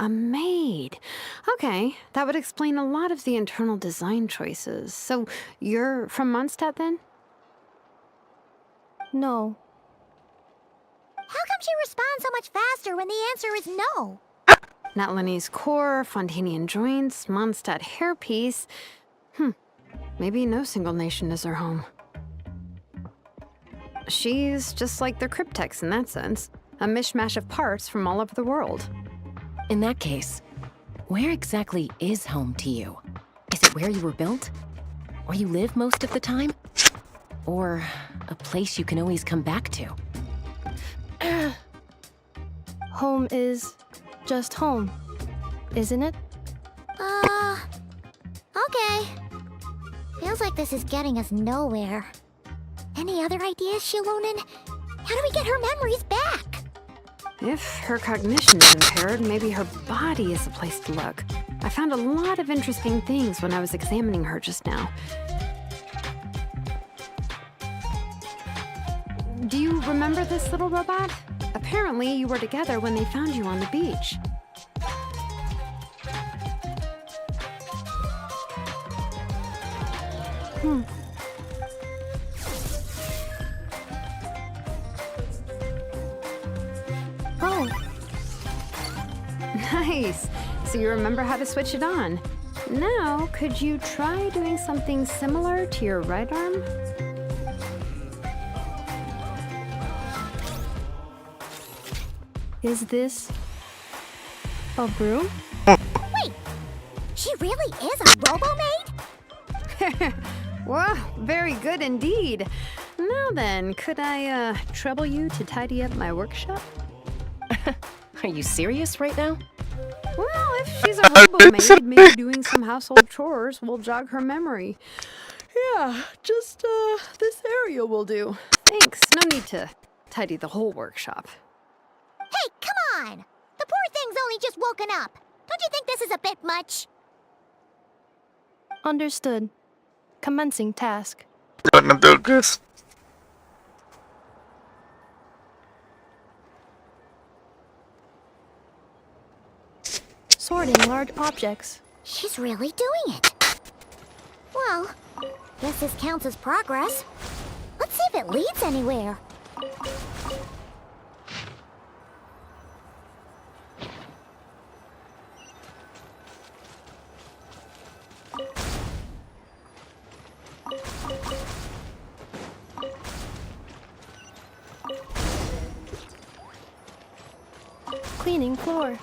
S11: A maid. Okay, that would explain a lot of the internal design choices. So, you're from Mondstadt then?
S10: No.
S6: How come she responds so much faster when the answer is no?
S11: Natlanese core, Fontanian joints, Mondstadt hairpiece. Maybe no single nation is her home. She's just like the Cryptex in that sense. A mishmash of parts from all over the world.
S9: In that case, where exactly is home to you? Is it where you were built? Where you live most of the time? Or a place you can always come back to?
S10: Home is just home, isn't it?
S6: Okay. Feels like this is getting us nowhere. Any other ideas, Shilonen? How do we get her memories back?
S11: If her cognition is impaired, maybe her body is the place to look. I found a lot of interesting things when I was examining her just now. Do you remember this little robot? Apparently, you were together when they found you on the beach.
S10: Oh,
S11: Nice. So you remember how to switch it on. Now, could you try doing something similar to your right arm?
S10: is this a broom?
S6: Wait, she really is a robo-maid?
S11: Wow, very good indeed. Now then, could I trouble you to tidy up my workshop?
S9: Are you serious right now?
S11: Well, if she's a robo-maid, maybe doing some household chores will jog her memory. Yeah, just this area will do. Thanks, no need to tidy the whole workshop.
S6: Hey, come on! The poor thing's only just woken up. Don't you think this is a bit much?
S10: Understood. Commencing task.
S1: Jangan tegas.
S10: Sorting large objects.
S6: She's really doing it. Well, guess this counts as progress. Let's see if it leads anywhere.
S10: Cleaning floor.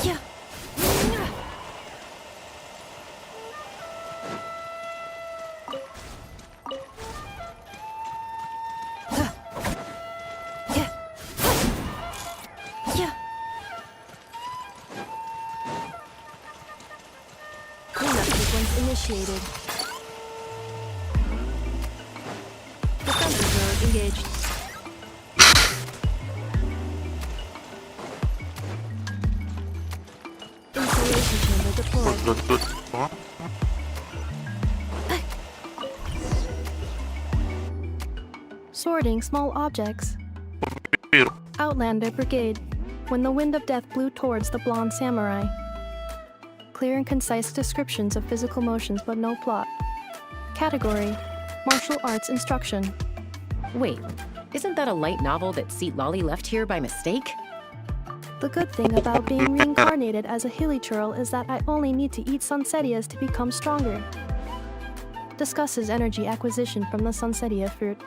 S10: Yeah. Cleanup sequence initiated. Defenses are engaged. Installation chamber deployed.
S1: Lutut. Oh,
S10: Sorting small objects.
S1: biru.
S10: Outlander Brigade. When the wind of death blew towards the blonde samurai. Clear and concise descriptions of physical motions, but no plot. Category: martial arts instruction.
S9: Wait, isn't that a light novel that Seat Lolly left here by mistake?
S10: The good thing about being reincarnated as a hilly churl is that I only need to eat sunsettias to become stronger. Discusses energy acquisition from the sunsettia fruit.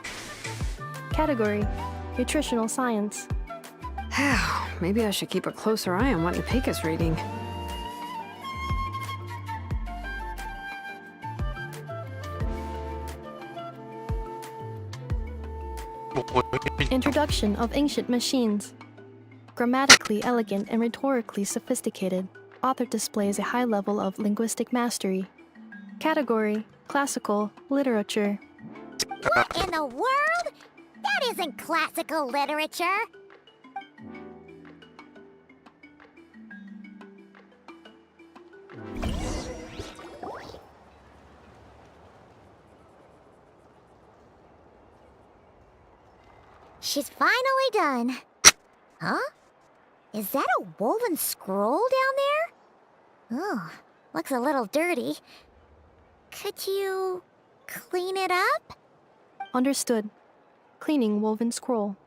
S10: Category: nutritional science.
S11: Maybe I should keep a closer eye on what Nepeka's reading.
S1: Buku
S10: Introduction of Ancient Machines. Grammatically elegant and rhetorically sophisticated, author displays a high level of linguistic mastery. Category: Classical Literature.
S6: What in the world? That isn't classical literature. She's finally done. Huh? Is that a woven scroll down there? Oh, looks a little dirty. Could you clean it up?
S10: Understood. Cleaning woven scroll.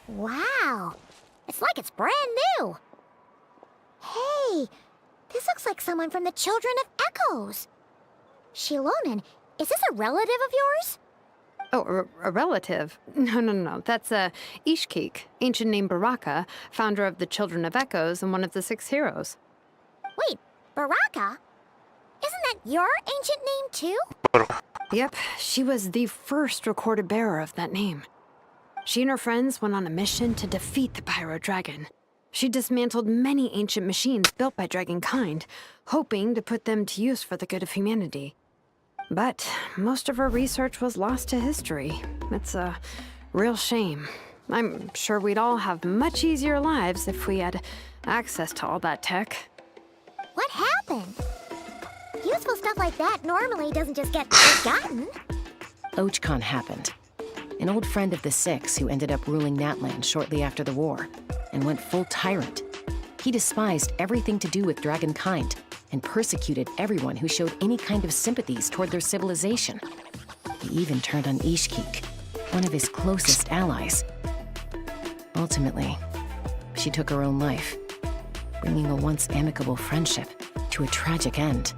S6: Wow, it's like it's brand new. Hey, this looks like someone from the Children of Echoes. Shilonen, is this a relative of yours?
S11: Oh, a relative? No. That's Ishkik, ancient name Baraka, founder of the Children of Echoes and one of the 6 heroes.
S6: Wait, Baraka? Isn't that your ancient name too?
S11: Yep, she was the first recorded bearer of that name. She and her friends went on a mission to defeat the Pyro Dragon. She dismantled many ancient machines built by Dragonkind, hoping to put them to use for the good of humanity. But most of her research was lost to history. It's a real shame. I'm sure we'd all have much easier lives if we had access to all that tech.
S6: What happened? Useful stuff like that normally doesn't just get forgotten.
S9: Ochkon happened. An old friend of the 6 who ended up ruling Natland shortly after the war, and went full tyrant. He despised everything to do with Dragonkind, and persecuted everyone who showed any kind of sympathies toward their civilization. He even turned on Ishkik, one of his closest allies. Ultimately, she took her own life, bringing a once amicable friendship to a tragic end.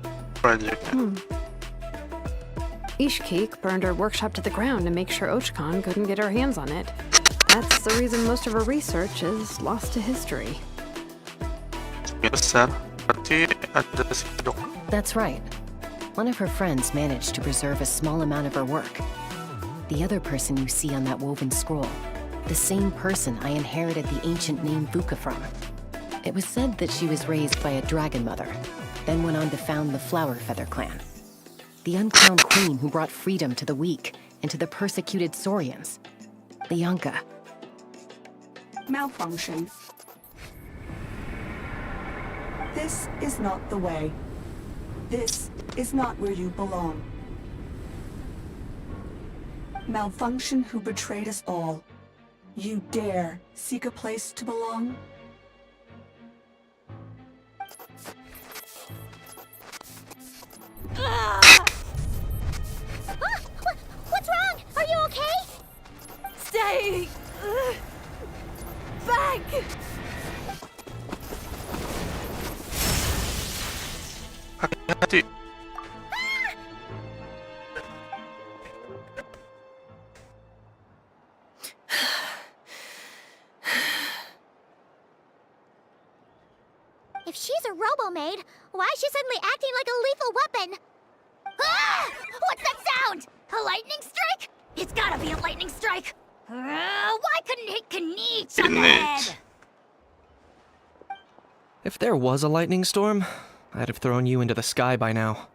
S11: Ishkik burned her workshop to the ground to make sure Ochkon couldn't get her hands on it. That's the reason most of her research is lost to history.
S1: besar. Berarti ada si dok.
S9: That's right. One of her friends managed to preserve a small amount of her work. The other person you see on that woven scroll, the same person I inherited the ancient name Buka from. It was said that she was raised by a dragon mother, then went on to found the Flower Feather clan. The uncrowned queen who brought freedom to the weak and to the persecuted Saurians. Lianka.
S12: Malfunction. This is not the way. This is not where you belong. Malfunction who betrayed us all. You dare seek a place to belong?
S6: What's wrong? Are you okay?
S4: Stay back!
S1: Hati-hati.
S6: If she's a robo-maid, why is she suddenly acting like a lethal weapon? Ah! What's that sound? A lightning strike? It's gotta be a lightning strike. Why couldn't it hit Kanich on the head?
S13: If there was a lightning storm, I'd have thrown you into the sky by now.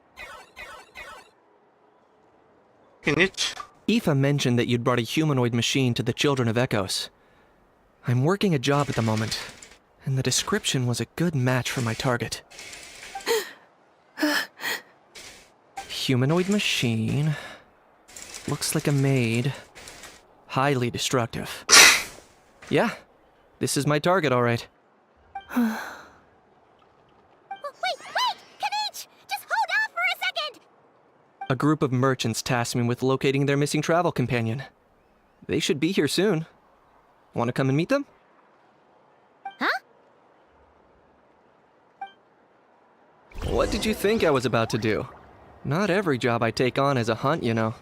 S1: Kinich.
S13: Aoife mentioned that you'd brought a humanoid machine to the Children of Echoes. I'm working a job at the moment, and the description was a good match for my target. Humanoid machine. Looks like a maid. Highly destructive. Yeah, this is my target, all right.
S6: Wait! Kanich! Just hold off for a second!
S13: A group of merchants tasked me with locating their missing travel companion. They should be here soon. Want to come and meet them?
S6: Huh?
S13: What did you think I was about to do? Not every job I take on is a hunt, you know.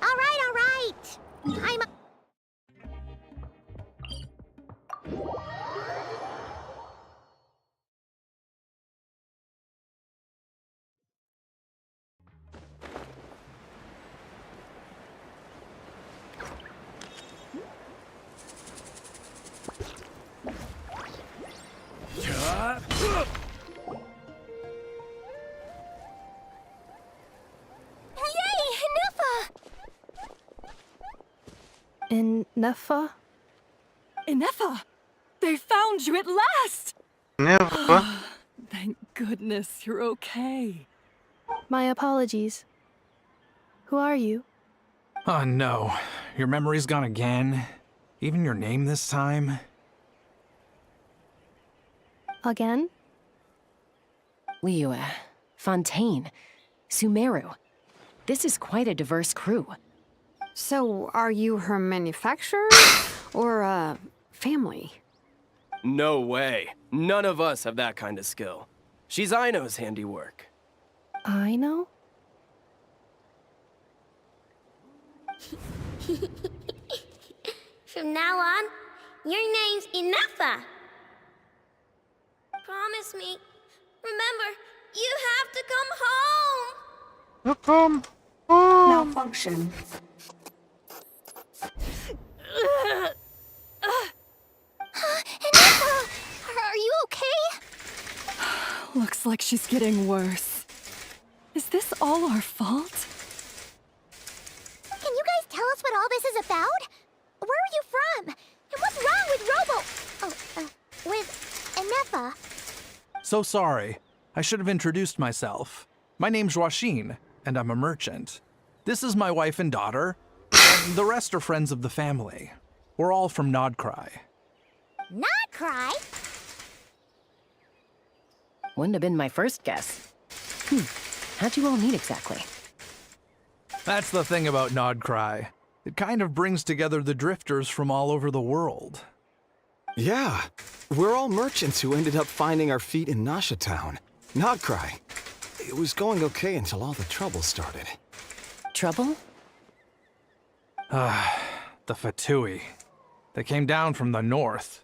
S6: All right. I'm...
S10: In Nefa?
S14: Inefa! They found you at last!
S1: Never.
S14: Thank goodness you're okay.
S10: My apologies. Who are you?
S5: Oh no, your memory's gone again? Even your name this time?
S10: Again?
S9: Liyue, Fontaine, Sumeru. This is quite a diverse crew.
S11: So, are you her manufacturer or family?
S15: No way. None of us have that kind of skill. She's Aino's handiwork.
S10: I know?
S6: From now on, your name's Inefa. Promise me. Remember, you have to come home.
S1: Welcome home.
S12: Malfunction.
S6: Inefa, are you okay?
S14: Looks like she's getting worse. Is this all our fault?
S6: Can you guys tell us what all this is about? Where are you from? And what's wrong with with Inefa?
S5: So sorry. I should have introduced myself. My name's Joachine, and I'm a merchant. This is my wife and daughter, and the rest are friends of the family. We're all from Nodcry.
S6: Not cry?
S9: Wouldn't have been my first guess. How'd you all meet exactly?
S5: That's the thing about Nodcry. It kind of brings together the drifters from all over the world.
S16: Yeah, we're all merchants who ended up finding our feet in Nasha Town. Nodcry. It was going okay until all the trouble started.
S9: Trouble?
S5: The Fatui. They came down from the north.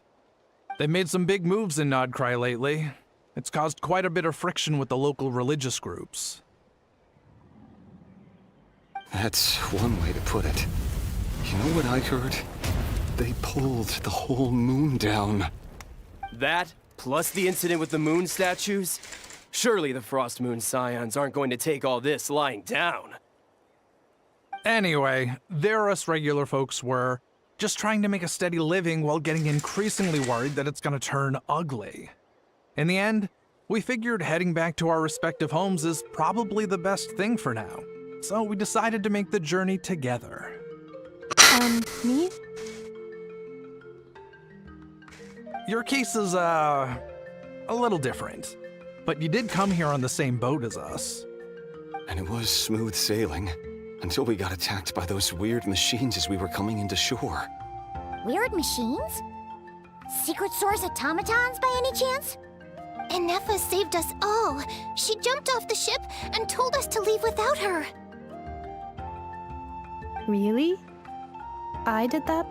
S5: They've made some big moves in Nodcry lately. It's caused quite a bit of friction with the local religious groups.
S16: That's one way to put it. You know what I heard? They pulled the whole moon down.
S15: That, plus the incident with the moon statues? Surely the Frost Moon Scions aren't going to take all this lying down.
S5: Anyway, there us regular folks were just trying to make a steady living while getting increasingly worried that it's gonna turn ugly. In the end, we figured heading back to our respective homes is probably the best thing for now. So we decided to make the journey together.
S10: Me?
S5: Your case is, a little different. But you did come here on the same boat as us.
S16: And it was smooth sailing, until we got attacked by those weird machines as we were coming into shore.
S6: Weird machines? Secret Source automatons by any chance? Inefa saved us all. She jumped off the ship and told us to leave without her.
S10: Really? I did that?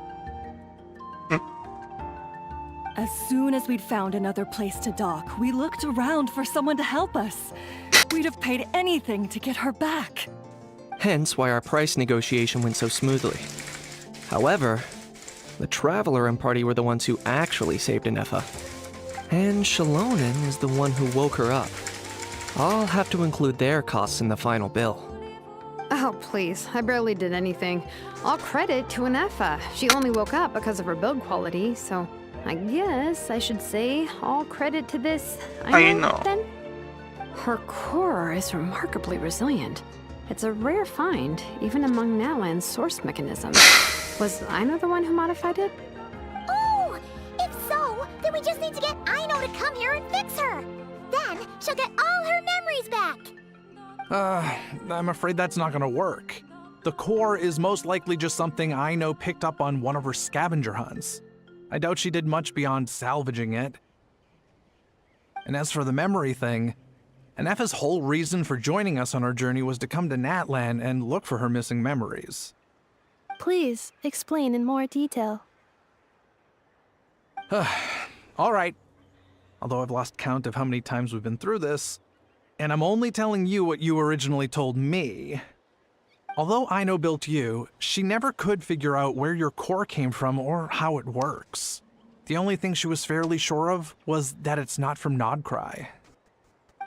S14: As soon as we'd found another place to dock, we looked around for someone to help us. We'd have paid anything to get her back.
S13: Hence why our price negotiation went so smoothly. However, the Traveler and party were the ones who actually saved Inefa. And Shalonen is the one who woke her up. I'll have to include their costs in the final bill.
S11: Oh, please. I barely did anything. All credit to Inefa. She only woke up because of her build quality, so I guess I should say all credit to this
S1: Aino
S11: then? Her core is remarkably resilient. It's a rare find, even among Nalan's source mechanisms. Was Aino the one who modified it?
S6: Oh! If so, then we just need to get Aino to come here and fix her. Then she'll get all her memories back.
S5: I'm afraid that's not gonna work. The core is most likely just something Aino picked up on one of her scavenger hunts. I doubt she did much beyond salvaging it. And as for the memory thing, Inefa's whole reason for joining us on our journey was to come to Natlan and look for her missing memories.
S10: Please, explain in more detail.
S5: All right. Although I've lost count of how many times we've been through this, and I'm only telling you what you originally told me. Although Aino built you, she never could figure out where your core came from or how it works. The only thing she was fairly sure of was that it's not from Nodcry.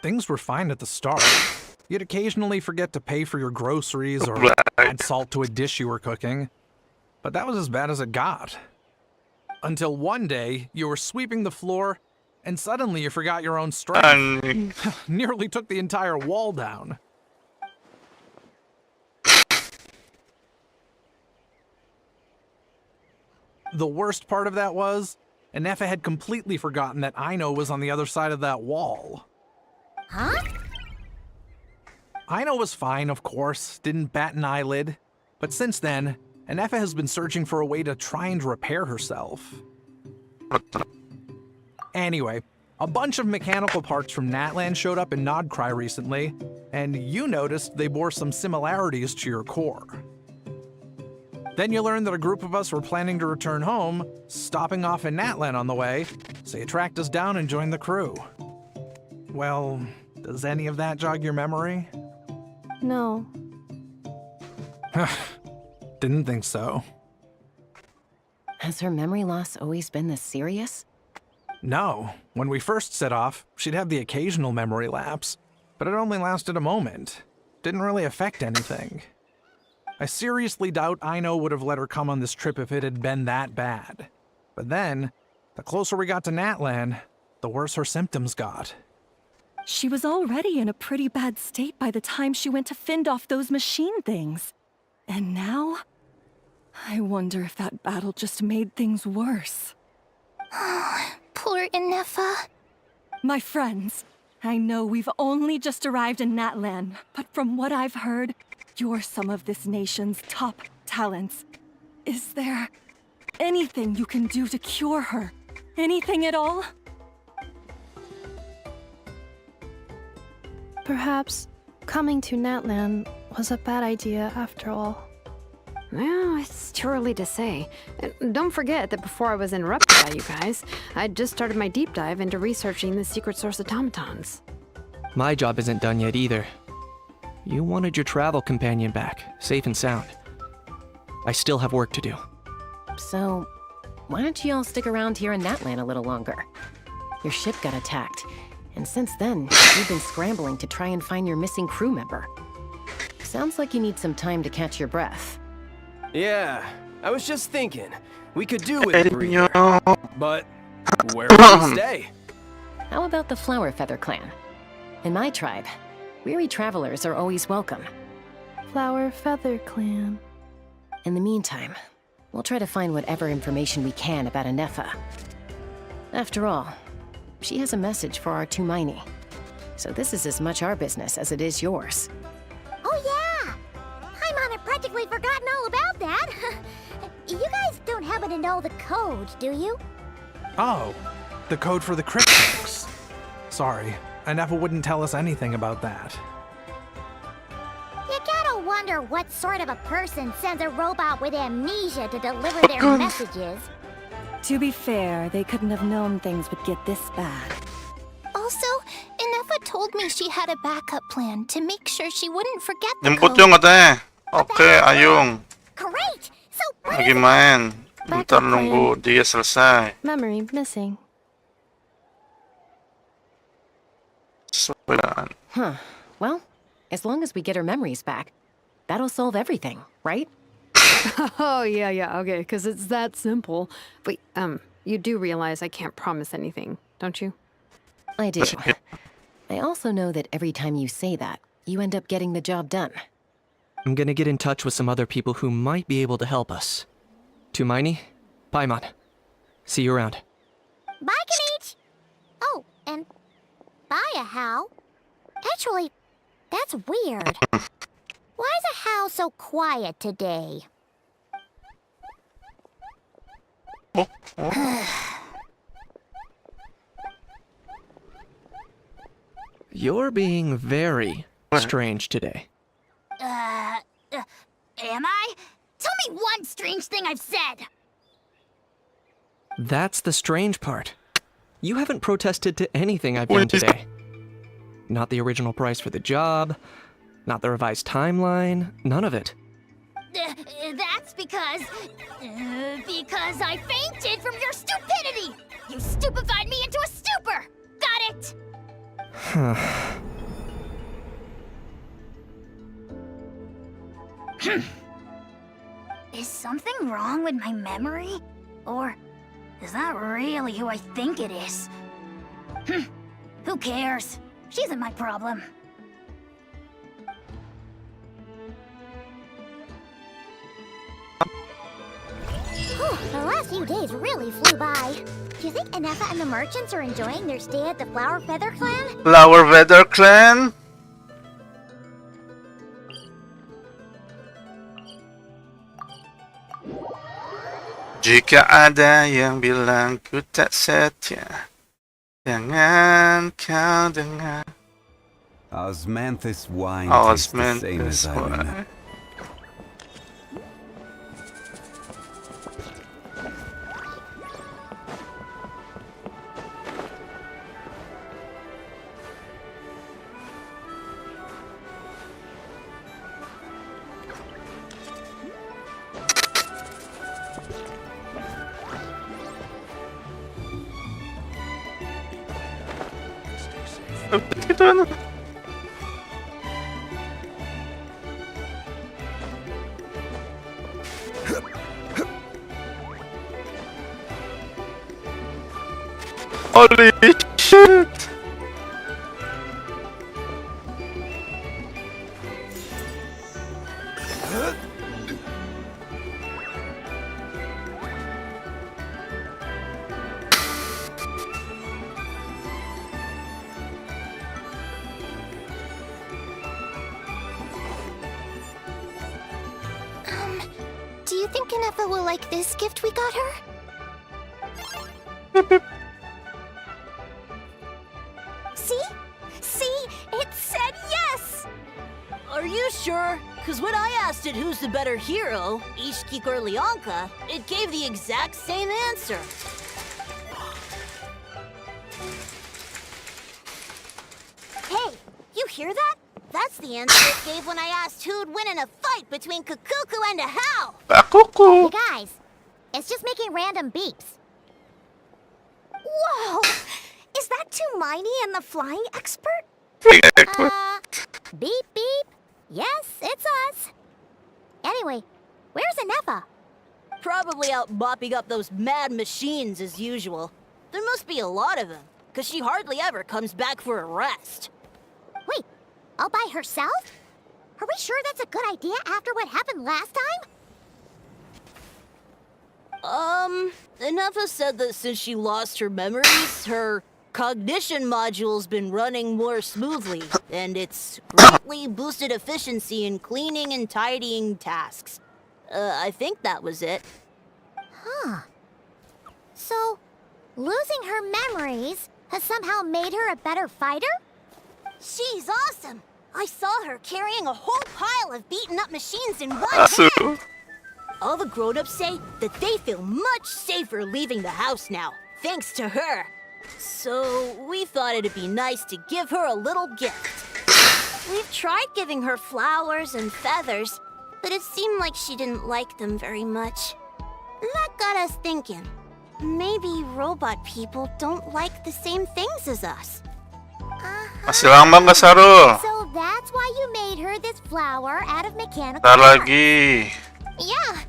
S5: Things were fine at the start. You'd occasionally forget to pay for your groceries or add salt to a dish you were cooking. but that was as bad as it got. Until one day, you were sweeping the floor, and suddenly you forgot your own strength. Nearly took the entire wall down. The worst part of that was, Anefa had completely forgotten that Aino was on the other side of that wall.
S6: Huh?
S5: Aino was fine, of course, didn't bat an eyelid. But since then, Anefa has been searching for a way to try and repair herself. Anyway, a bunch of mechanical parts from Natlan showed up in Nodcry recently, and you noticed they bore some similarities to your core. Then you learned that a group of us were planning to return home, stopping off in Natlan on the way, so you tracked us down and joined the crew. Well, does any of that jog your memory?
S10: No.
S5: Didn't think so.
S9: Has her memory loss always been this serious?
S5: No. When we first set off, she'd have the occasional memory lapse, but it only lasted a moment. Didn't really affect anything. I seriously doubt Aino would have let her come on this trip if it had been that bad. But then, the closer we got to Natlan, the worse her symptoms got.
S14: She was already in a pretty bad state by the time she went to fend off those machine things. And now? I wonder if that battle just made things worse.
S6: Poor Anefa.
S14: My friends, I know we've only just arrived in Natlan, but from what I've heard, you're some of this nation's top talents. Is there anything you can do to cure her? Anything at all?
S10: Perhaps coming to Natlan was a bad idea after all.
S11: Well, it's too early to say. Don't forget that before I was interrupted by you guys, I'd just started my deep dive into researching the secret source automatons.
S13: My job isn't done yet either. You wanted your travel companion back, safe and sound. I still have work to do.
S9: So, why don't you all stick around here in Natlan a little longer? Your ship got attacked, and since then, you've been scrambling to try and find your missing crew member. Sounds like you need some time to catch your breath.
S15: Yeah, I was just thinking. We could do with a breather. But where would we stay?
S9: How about the Flower Feather Clan? In my tribe, weary travelers are always welcome.
S10: Flower Feather Clan.
S9: In the meantime, we'll try to find whatever information we can about Anefa. After all, she has a message for our Tumaini. So this is as much our business as it is yours.
S6: Oh yeah! Paimon had practically forgotten all about that. You guys don't happen to know the code, do you?
S5: Oh, the code for the cryptics. Sorry, Anefa wouldn't tell us anything about that.
S6: You gotta wonder what sort of a person sends a robot with amnesia to deliver their messages.
S14: To be fair, they couldn't have known things would get this bad.
S6: Also, Anefa told me she had a backup plan to make sure she wouldn't forget the
S1: Jemput
S6: code.
S1: yung ate. Okay, ayong.
S6: Great! So what
S1: Lagi main. Bentar nunggu dia selesai.
S10: Memory missing.
S9: Huh. Well, as long as we get her memories back, that'll solve everything, right?
S11: Oh, yeah, okay, because it's that simple. But, you do realize I can't promise anything, don't you?
S9: I do. I also know that every time you say that, you end up getting the job done.
S13: I'm gonna get in touch with some other people who might be able to help us. Tumaini, Paimon. See you around.
S6: Bye, Kanich! Oh, and bye, How. Actually, that's weird. Why is a How so quiet today?
S13: You're being very strange today.
S6: Am I? Tell me one strange thing I've said!
S13: That's the strange part. You haven't protested to anything I've done today. Not the original price for the job, not the revised timeline, none of it.
S6: That's because I fainted from your stupidity! You stupefied me into a stupor! Got it? Is something wrong with my memory? Or is that really who I think it is? Who cares? She isn't my problem. The last few days really flew by. Do you think Inefa and the merchants are enjoying their stay at the Flower Feather Clan?
S1: Flower Feather Clan? Jika ada yang bilang ku tak setia, jangan kau dengar.
S2: Osmanthus wine tastes the same as
S1: Osmanthus
S2: I remember.
S1: wine. Gitu ano? Holy shit!
S6: Do you think Inefa will like this gift we got her? See? See? It said yes!
S17: Are you sure? Because when I asked it who's the better hero, Ishkik or Leonka, it gave the exact same answer.
S6: Hey, you hear that? That's the answer it gave when I asked who'd win in a fight between Kukuku and a How.
S1: Kuku.
S6: You guys, it's just making random beeps. Whoa! Is that Tumaini and the flying expert? Beep beep. Yes, it's us. Anyway, where's Inefa?
S17: Probably out mopping up those mad machines as usual. There must be a lot of them, because she hardly ever comes back for a rest.
S6: Wait, all by herself? Are we sure that's a good idea after what happened last time?
S17: Inefa said that since she lost her memories, her cognition module's been running more smoothly, and it's greatly boosted efficiency in cleaning and tidying tasks. I think that was it.
S6: Huh. So, losing her memories has somehow made her a better fighter? She's awesome! I saw her carrying a whole pile of beaten-up machines in one hand!
S17: All the grown-ups say that they feel much safer leaving the house now, thanks to her. So, we thought it'd be nice to give her a little gift.
S6: We've tried giving her flowers and feathers, but it seemed like she didn't like them very much. That got us thinking. Maybe robot people don't like the same things as us.
S1: Masih lama nggak Saru?
S6: So that's why you made her this flower out of mechanical
S1: Ntar
S6: parts.
S1: lagi.
S6: Yeah,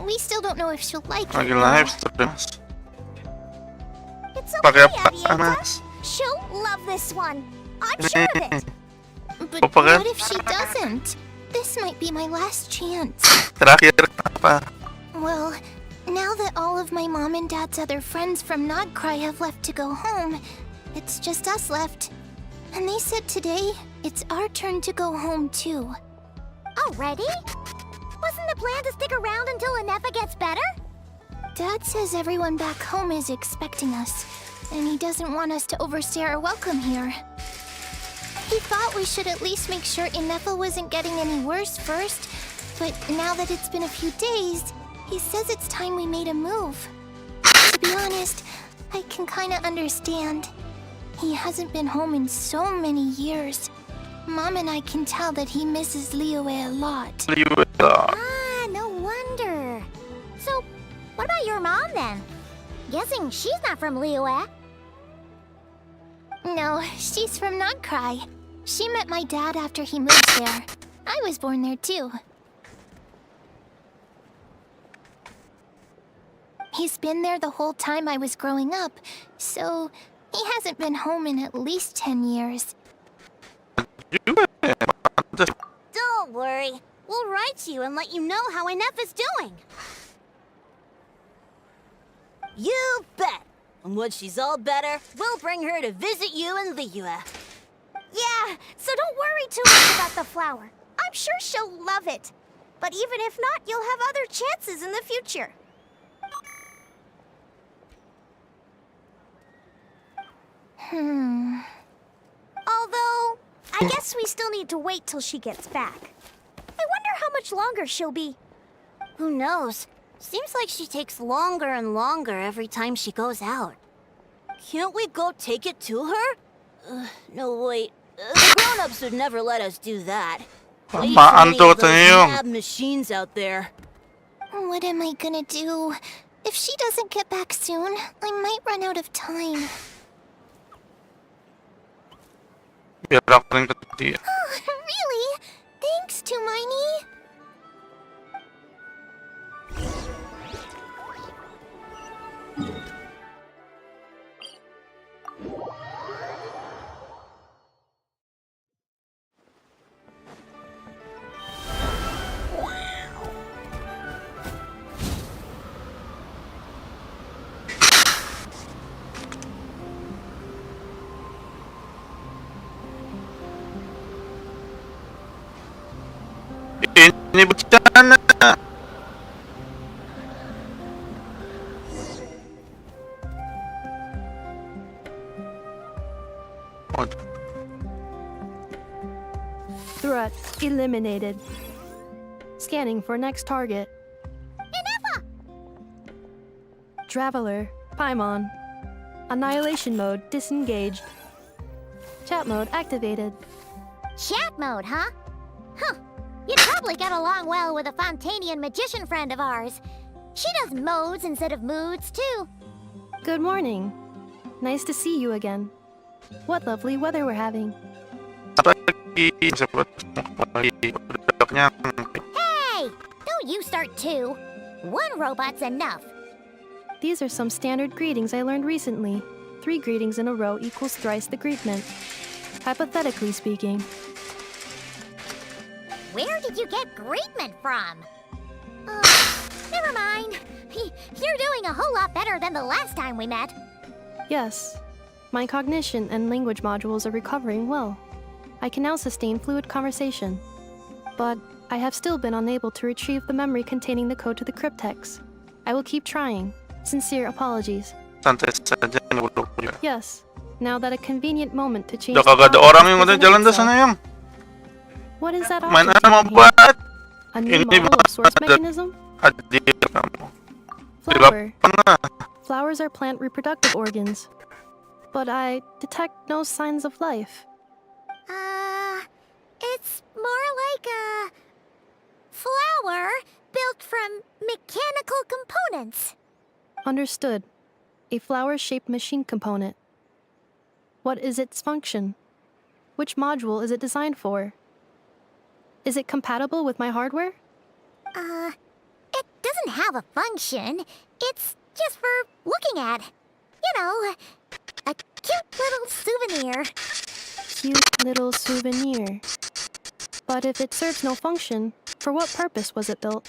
S6: we still don't know if she'll like
S1: Lagi
S6: it.
S1: live stream.
S6: It's
S1: Pakai
S6: okay,
S1: apa,
S6: Avieta.
S1: Anas?
S6: She'll love this one. I'm sure of it. But
S1: Apa kan?
S6: what if she doesn't? This might be my last chance.
S1: Terakhir apa?
S6: Well, now that all of my mom and dad's other friends from Nodcry have left to go home, it's just us left. And they said today, it's our turn to go home too. Already? Wasn't the plan to stick around until Inefa gets better? Dad says everyone back home is expecting us, and he doesn't want us to overstay our welcome here. He thought we should at least make sure Inefa wasn't getting any worse first, but now that it's been a few days, he says it's time we made a move. To be honest, I can kinda understand. He hasn't been home in so many years. Mom and I can tell that he misses Liyue a lot. Ah, no wonder. So, what about your mom then? Guessing she's not from Liyue. No, she's from Nodcry. She met my dad after he moved there. I was born there too. He's been there the whole time I was growing up, so he hasn't been home in at least 10 years.
S17: Don't worry. We'll write to you and let you know how Inef is doing. You bet. And when she's all better, we'll bring her to visit you in Liyue.
S6: Yeah, so don't worry too much about the flower. I'm sure she'll love it. But even if not, you'll have other chances in the future. Although, I guess we still need to wait till she gets back. I wonder how much longer she'll be.
S17: Who knows? Seems like she takes longer and longer every time she goes out. Can't we go take it to her? No, wait. The grown-ups would never let us do that. Way too many of those mad machines out there.
S6: What am I gonna do? If she doesn't get back soon, I might run out of time.
S1: Biar aku ring ke dia.
S6: Really? Thanks, Tumaini.
S1: Ini bencana.
S10: Threat eliminated. Scanning for next target. Traveler, Paimon. Annihilation mode disengaged. Chat mode activated.
S6: Chat mode, huh? Huh. You'd probably get along well with a Fontanian magician friend of ours. She does modes instead of moods, too.
S10: Good morning. Nice to see you again. What lovely weather we're having.
S6: Hey! Don't you start too. One robot's enough.
S10: These are some standard greetings I learned recently. 3 greetings in a row equals thrice the greetment. Hypothetically speaking.
S6: Where did you get greetment from? Never mind. You're doing a whole lot better than the last time we met.
S10: Yes. My cognition and language modules are recovering well. I can now sustain fluid conversation. But I have still been unable to retrieve the memory containing the code to the cryptex. I will keep trying. Sincere apologies.
S1: Santai saja,
S10: Yes. Now that a convenient moment to change
S1: udah kagak ada orang yang udah jalan di sana, Yang.
S10: What is that
S1: Main
S10: object
S1: sama
S10: down here?
S1: buat.
S10: A new model of source mechanism?
S1: Hadir kamu.
S10: Flower. Flowers are plant reproductive organs. But I detect no signs of life.
S6: It's more like a flower built from mechanical components.
S10: Understood. A flower-shaped machine component. What is its function? Which module is it designed for? Is it compatible with my hardware?
S6: It doesn't have a function. It's just for looking at. You know, a cute little souvenir.
S10: Cute little souvenir. But if it serves no function, for what purpose was it built?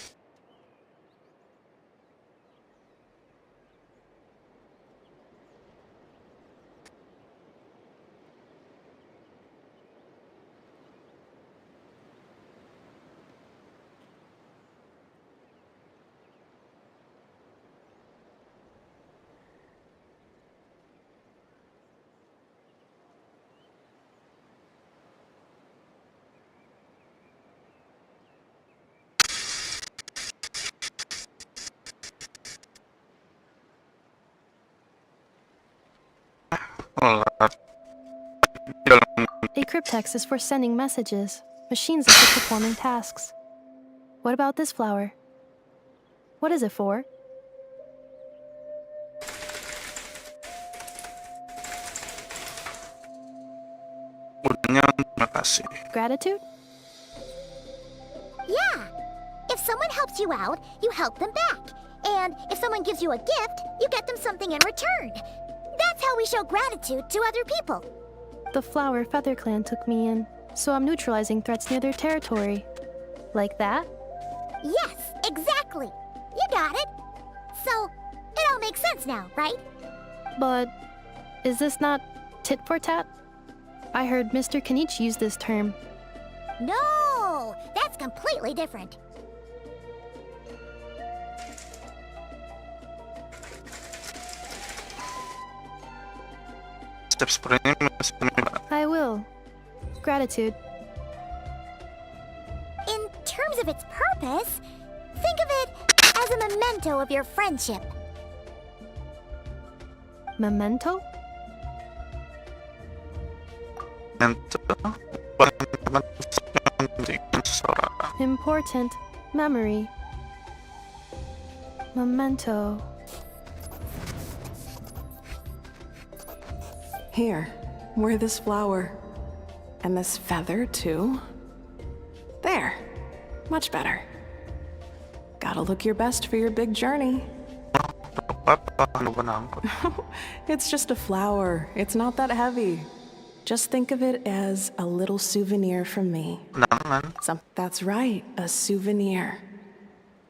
S10: A cryptex is for sending messages. Machines are for performing tasks. What about this flower? What is it for? Gratitude?
S6: Yeah. If someone helps you out, you help them back. And if someone gives you a gift, you get them something in return. That's how we show gratitude to other people.
S10: The Flower Feather Clan took me in, so I'm neutralizing threats near their territory. Like that?
S6: Yes, exactly. You got it. So, it all makes sense now, right?
S10: But is this not tit for tat? I heard Mr. Kenichi use this term.
S6: No, that's completely different.
S1: Steps per ini
S10: I will. Gratitude.
S6: In terms of its purpose, think of it as a memento of your friendship.
S10: Memento? Important memory. Memento.
S12: Here, wear this flower. And this feather, too. There. Much better. Gotta look your best for your big journey. It's just a flower. It's not that heavy. Just think of it as a little souvenir from me. That's right, a souvenir.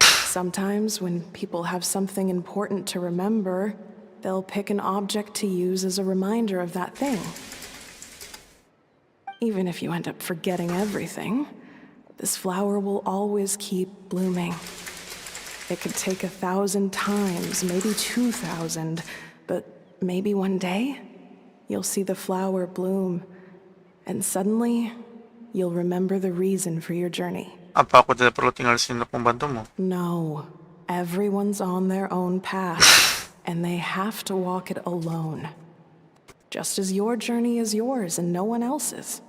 S12: Sometimes when people have something important to remember, they'll pick an object to use as a reminder of that thing. Even if you end up forgetting everything, this flower will always keep blooming. It could take 1,000 times, maybe 2,000, but maybe one day, you'll see the flower bloom, and suddenly, you'll remember the reason for your journey.
S1: Apa aku tidak perlu tinggal di sini untuk membantumu?
S12: No, everyone's on their own path, and they have to walk it alone. Just as your journey is yours and no one else's.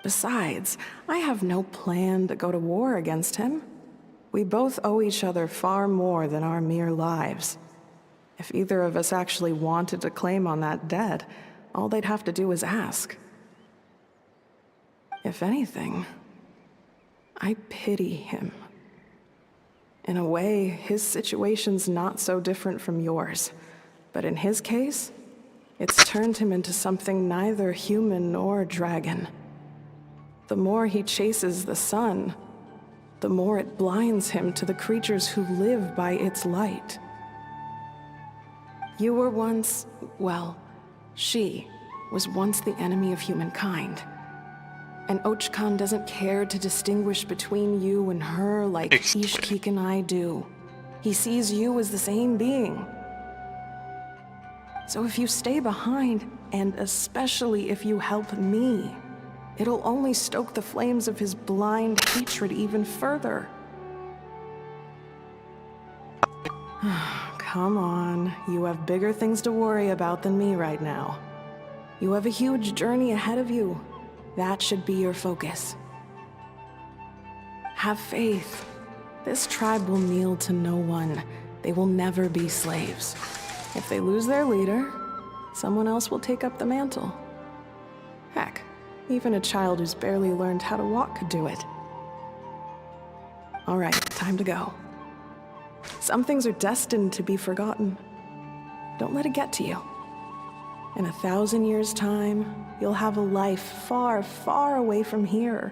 S12: Besides, I have no plan to go to war against him. We both owe each other far more than our mere lives. If either of us actually wanted to claim on that debt, all they'd have to do is ask. If anything, I pity him. In a way, his situation's not so different from yours. But in his case, it's turned him into something neither human nor dragon. The more he chases the sun, the more it blinds him to the creatures who live by its light. You were once, well, she was once the enemy of humankind. And Ochkan doesn't care to distinguish between you and her like Ishkik and I do. He sees you as the same being. So if you stay behind, and especially if you help me, it'll only stoke the flames of his blind hatred even further. Come on, you have bigger things to worry about than me right now. You have a huge journey ahead of you. That should be your focus. Have faith. This tribe will kneel to no one. They will never be slaves. If they lose their leader, someone else will take up the mantle. Heck, even a child who's barely learned how to walk could do it. All right, time to go. Some things are destined to be forgotten. Don't let it get to you. In 1,000 years' time, you'll have a life far, far away from here.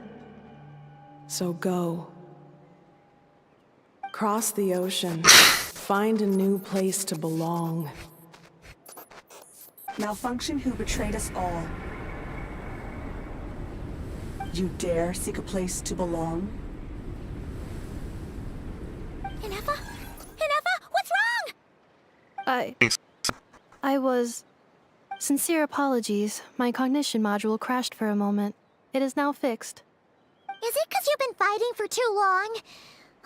S12: So go. Cross the ocean. Find a new place to belong. Malfunction who betrayed us all. You dare seek a place to belong?
S6: Inefa? Inefa, what's wrong?
S10: I was... Sincere apologies. My cognition module crashed for a moment. It is now fixed.
S6: Is it because you've been fighting for too long?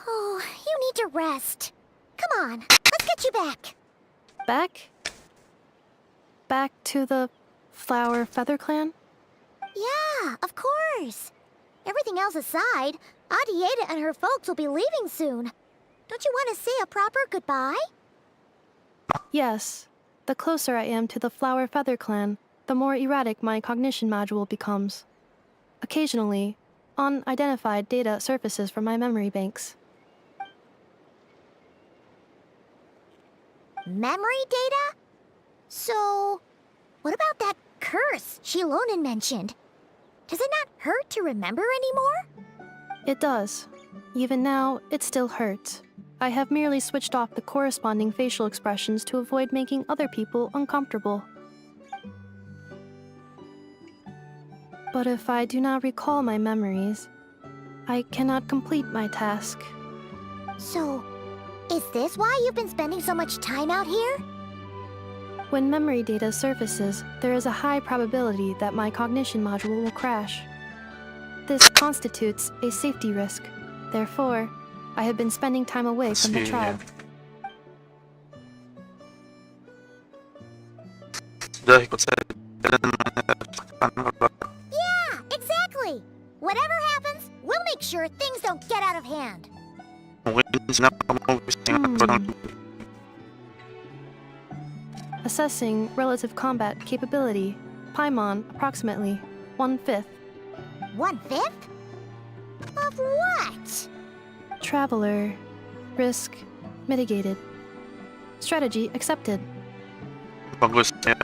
S6: Oh, you need to rest. Come on, let's get you back.
S10: Back? Back to the Flower Feather Clan?
S6: Yeah, of course. Everything else aside, Adieta and her folks will be leaving soon. Don't you want to say a proper goodbye?
S10: Yes. The closer I am to the Flower Feather Clan, the more erratic my cognition module becomes. Occasionally, unidentified data surfaces from my memory banks.
S6: Memory data? So, what about that curse Shilonen mentioned? Does it not hurt to remember anymore?
S10: It does. Even now, it still hurts. I have merely switched off the corresponding facial expressions to avoid making other people uncomfortable. But if I do not recall my memories, I cannot complete my task.
S6: So, is this why you've been spending so much time out here?
S10: When memory data surfaces, there is a high probability that my cognition module will crash. This constitutes a safety risk. Therefore, I have been spending time away from the tribe.
S1: Sudah ikut saya dan menyertakan orang.
S6: Yeah, exactly! Whatever happens, we'll make sure things don't get out of hand.
S1: Mungkin senang kamu bisa ingat orang.
S10: Assessing relative combat capability. Paimon, approximately 1/5.
S6: 1/5? Of what?
S10: Traveler. Risk mitigated. Strategy accepted.
S1: Bagus ya.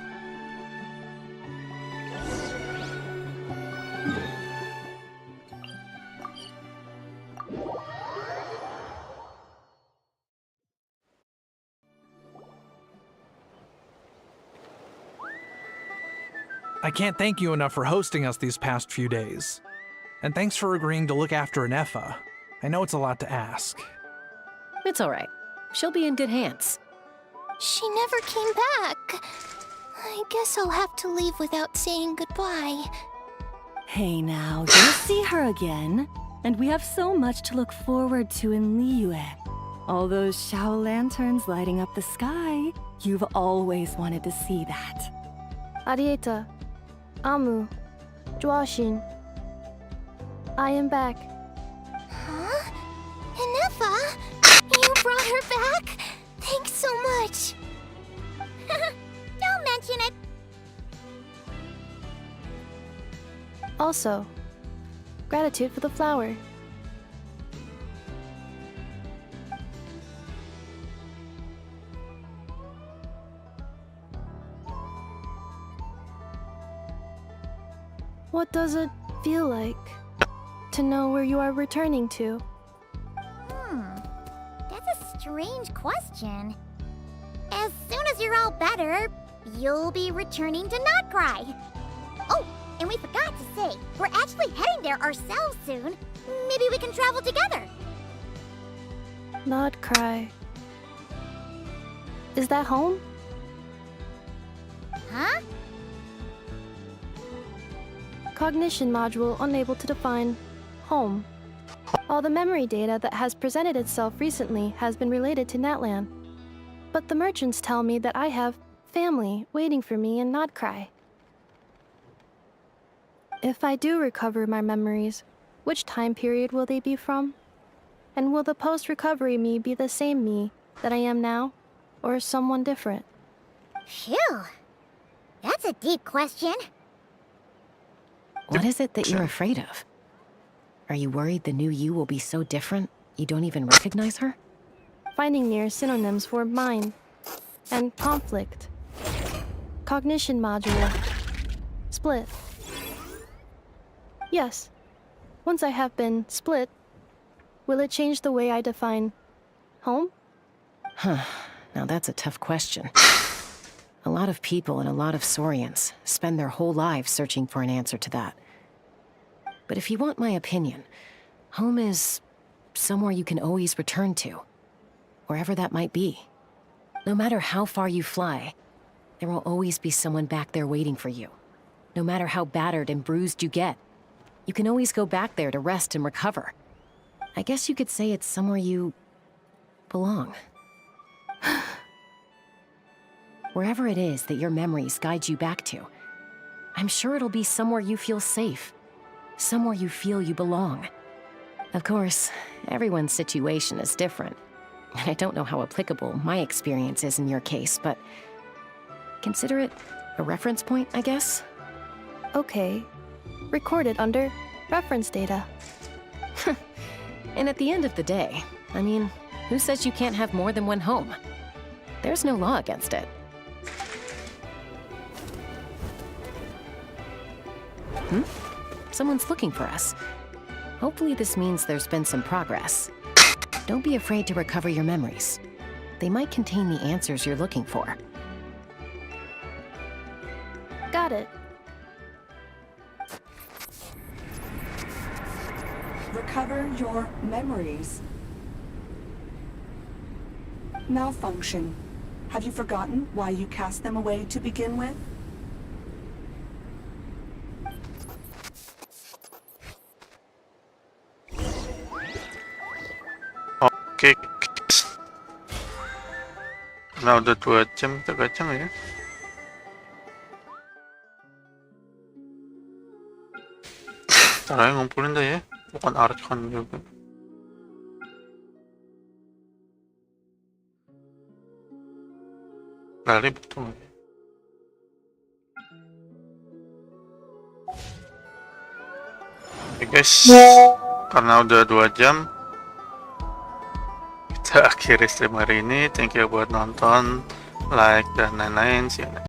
S5: I can't thank you enough for hosting us these past few days. And thanks for agreeing to look after Nefa. I know it's a lot to ask.
S9: It's all right. She'll be in good hands.
S6: She never came back. I guess I'll have to leave without saying goodbye.
S14: Hey now, you'll see her again. And we have so much to look forward to in Liyue. All those Shao lanterns lighting up the sky. You've always wanted to see that.
S10: Arieta. Amu. Joashin. I am back.
S6: Huh? Nefa? You brought her back? Thanks so much. Don't mention it.
S10: Also, gratitude for the flower. What does it feel like to know where you are returning to?
S6: That's a strange question. As soon as you're all better, you'll be returning to Not Cry. Oh, and we forgot to say, we're actually heading there ourselves soon. Maybe we can travel together.
S10: Not Cry. Is that home?
S6: Huh?
S10: Cognition module unable to define home. All the memory data that has presented itself recently has been related to Natlan. But the merchants tell me that I have family waiting for me in Not Cry. If I do recover my memories, which time period will they be from? And will the post-recovery me be the same me that I am now, or someone different?
S6: Phew. That's a deep question.
S9: What is it that you're afraid of? Are you worried the new you will be so different you don't even recognize her?
S10: Finding near synonyms for mind and conflict. Cognition module. Split. Yes. Once I have been split, will it change the way I define home?
S9: Huh. Now that's a tough question. A lot of people and a lot of Saurians spend their whole lives searching for an answer to that. But if you want my opinion, home is somewhere you can always return to, wherever that might be. No matter how far you fly, there will always be someone back there waiting for you. No matter how battered and bruised you get, you can always go back there to rest and recover. I guess you could say it's somewhere you belong. Wherever it is that your memories guide you back to, I'm sure it'll be somewhere you feel safe, somewhere you feel you belong. Of course, everyone's situation is different, and I don't know how applicable my experience is in your case, but consider it a reference point, I guess?
S10: Okay. Recorded under reference data.
S9: And at the end of the day, I mean, who says you can't have more than one home? There's no law against it. Someone's looking for us. Hopefully this means there's been some progress. Don't be afraid to recover your memories. They might contain the answers you're looking for.
S10: Got it.
S18: Recover your memories. Malfunction. Have you forgotten why you cast them away to begin with?
S1: Oke, nah udah 2 jam kita kacang ya. Caranya ngumpulin dah ya, bukan arkan juga. Kali betul. Oke guys, karena udah 2 jam, kita akhiri stream hari ini. Thank you buat nonton, like, dan lain-lain. See you next.